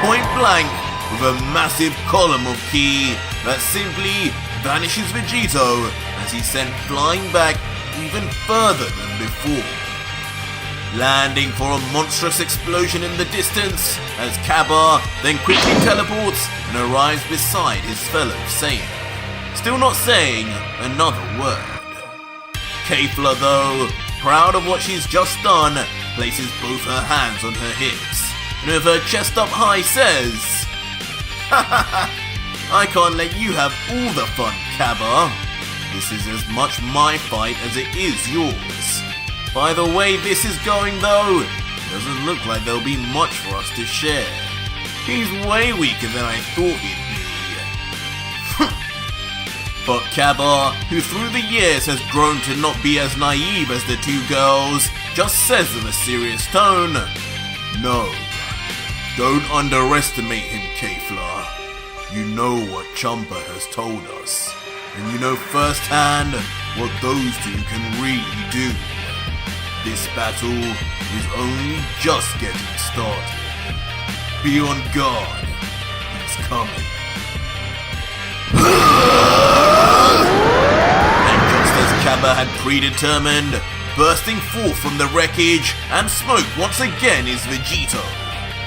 point blank with a massive column of ki that simply vanishes Vegito as he's sent flying back even further than before, landing for a monstrous explosion in the distance as Kaba then quickly teleports and arrives beside his fellow Saiyan, still not saying another word. Kefla, though, proud of what she's just done, places both her hands on her hips and with her chest up high says, "I can't let you have all the fun, Kaba. This is as much my fight as it is yours. By the way this is going though, doesn't look like there'll be much for us to share. He's way weaker than I thought he'd be." But Kaba, who through the years has grown to not be as naive as the two girls, just says in a serious tone, "No, don't underestimate him, Kefla. You know what Champa has told us, and you know firsthand what those two can really do. This battle is only just getting started. Be on guard. He's coming." And just as Kaba had predetermined, bursting forth from the wreckage and smoke once again is Vegito,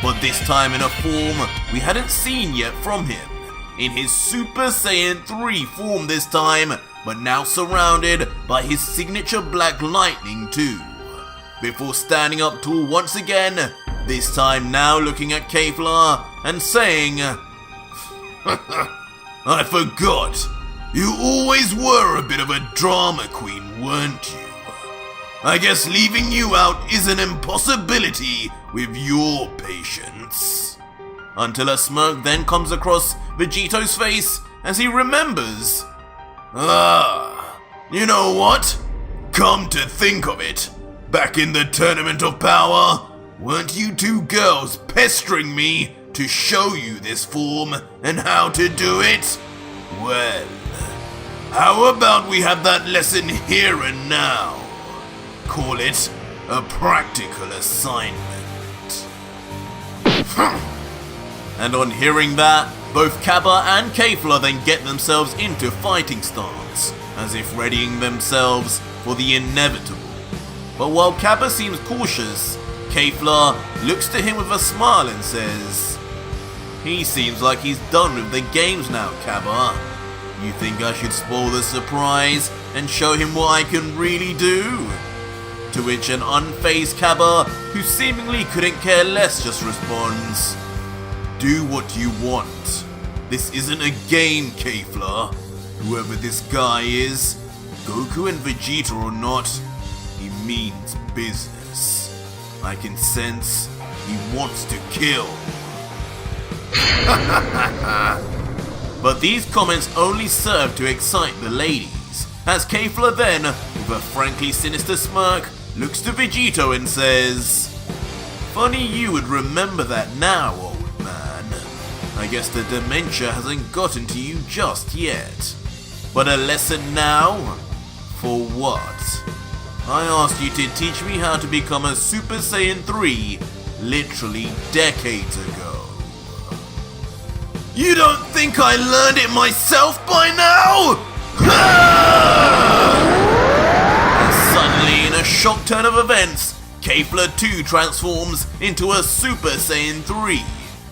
but this time in a form we hadn't seen yet from him, in his Super Saiyan 3 form this time, but now surrounded by his signature black lightning too, before standing up tall once again, this time now looking at Kefla and saying, "I forgot, you always were a bit of a drama queen, weren't you? I guess leaving you out is an impossibility with your patience." Until a smirk then comes across Vegito's face as he remembers. You know what? Come to think of it, back in the Tournament of Power, weren't you two girls pestering me to show you this form and how to do it? Well, how about we have that lesson here and now? Call it a practical assignment. And on hearing that, both Kaba and Kefla then get themselves into fighting stance, as if readying themselves for the inevitable. But while Kaba seems cautious, Kefla looks to him with a smile and says, "He seems like he's done with the games now, Kaba. You think I should spoil the surprise and show him what I can really do?" To which an unfazed Kaba, who seemingly couldn't care less, just responds, "Do what you want. This isn't a game, Kefla. Whoever this guy is, Goku and Vegeta or not, he means business. I can sense he wants to kill." But these comments only serve to excite the ladies, as Kefla then, with a frankly sinister smirk, looks to Vegito and says, "Funny you would remember that now, old man. I guess the dementia hasn't gotten to you just yet. But a lesson now? For what? I asked you to teach me how to become a Super Saiyan 3 literally decades ago. You don't think I learned it myself by now? And suddenly, in a shock turn of events, Kefla 2 transforms into a Super Saiyan 3.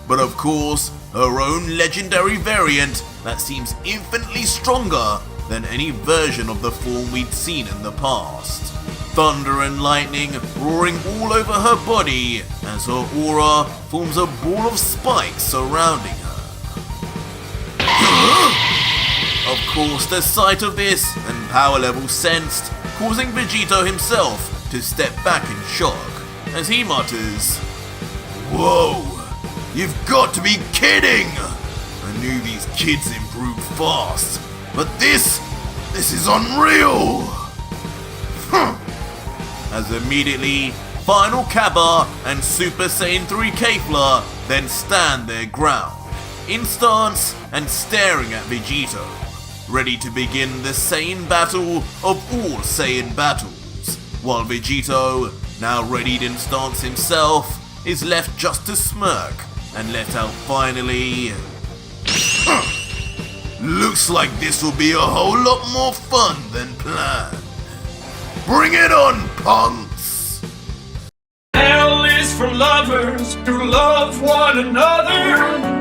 But of course, her own legendary variant that seems infinitely stronger than any version of the form we'd seen in the past. Thunder and lightning roaring all over her body as her aura forms a ball of spikes surrounding her. Of course, the sight of this and power level sensed, causing Vegito himself to step back in shock as he mutters, "Whoa, you've got to be kidding! I knew these kids improved fast, but this is unreal!" As immediately, Final Cabba and Super Saiyan 3 Kefla then stand their ground, in stance and staring at Vegito, ready to begin the Saiyan battle of all Saiyan battles, while Vegito, now readied in stance himself, is left just to smirk and let out finally, "Looks like this will be a whole lot more fun than planned. Bring it on, punks!" L is for lovers who love one another.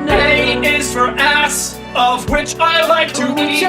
A is for ass, of which I like to eat.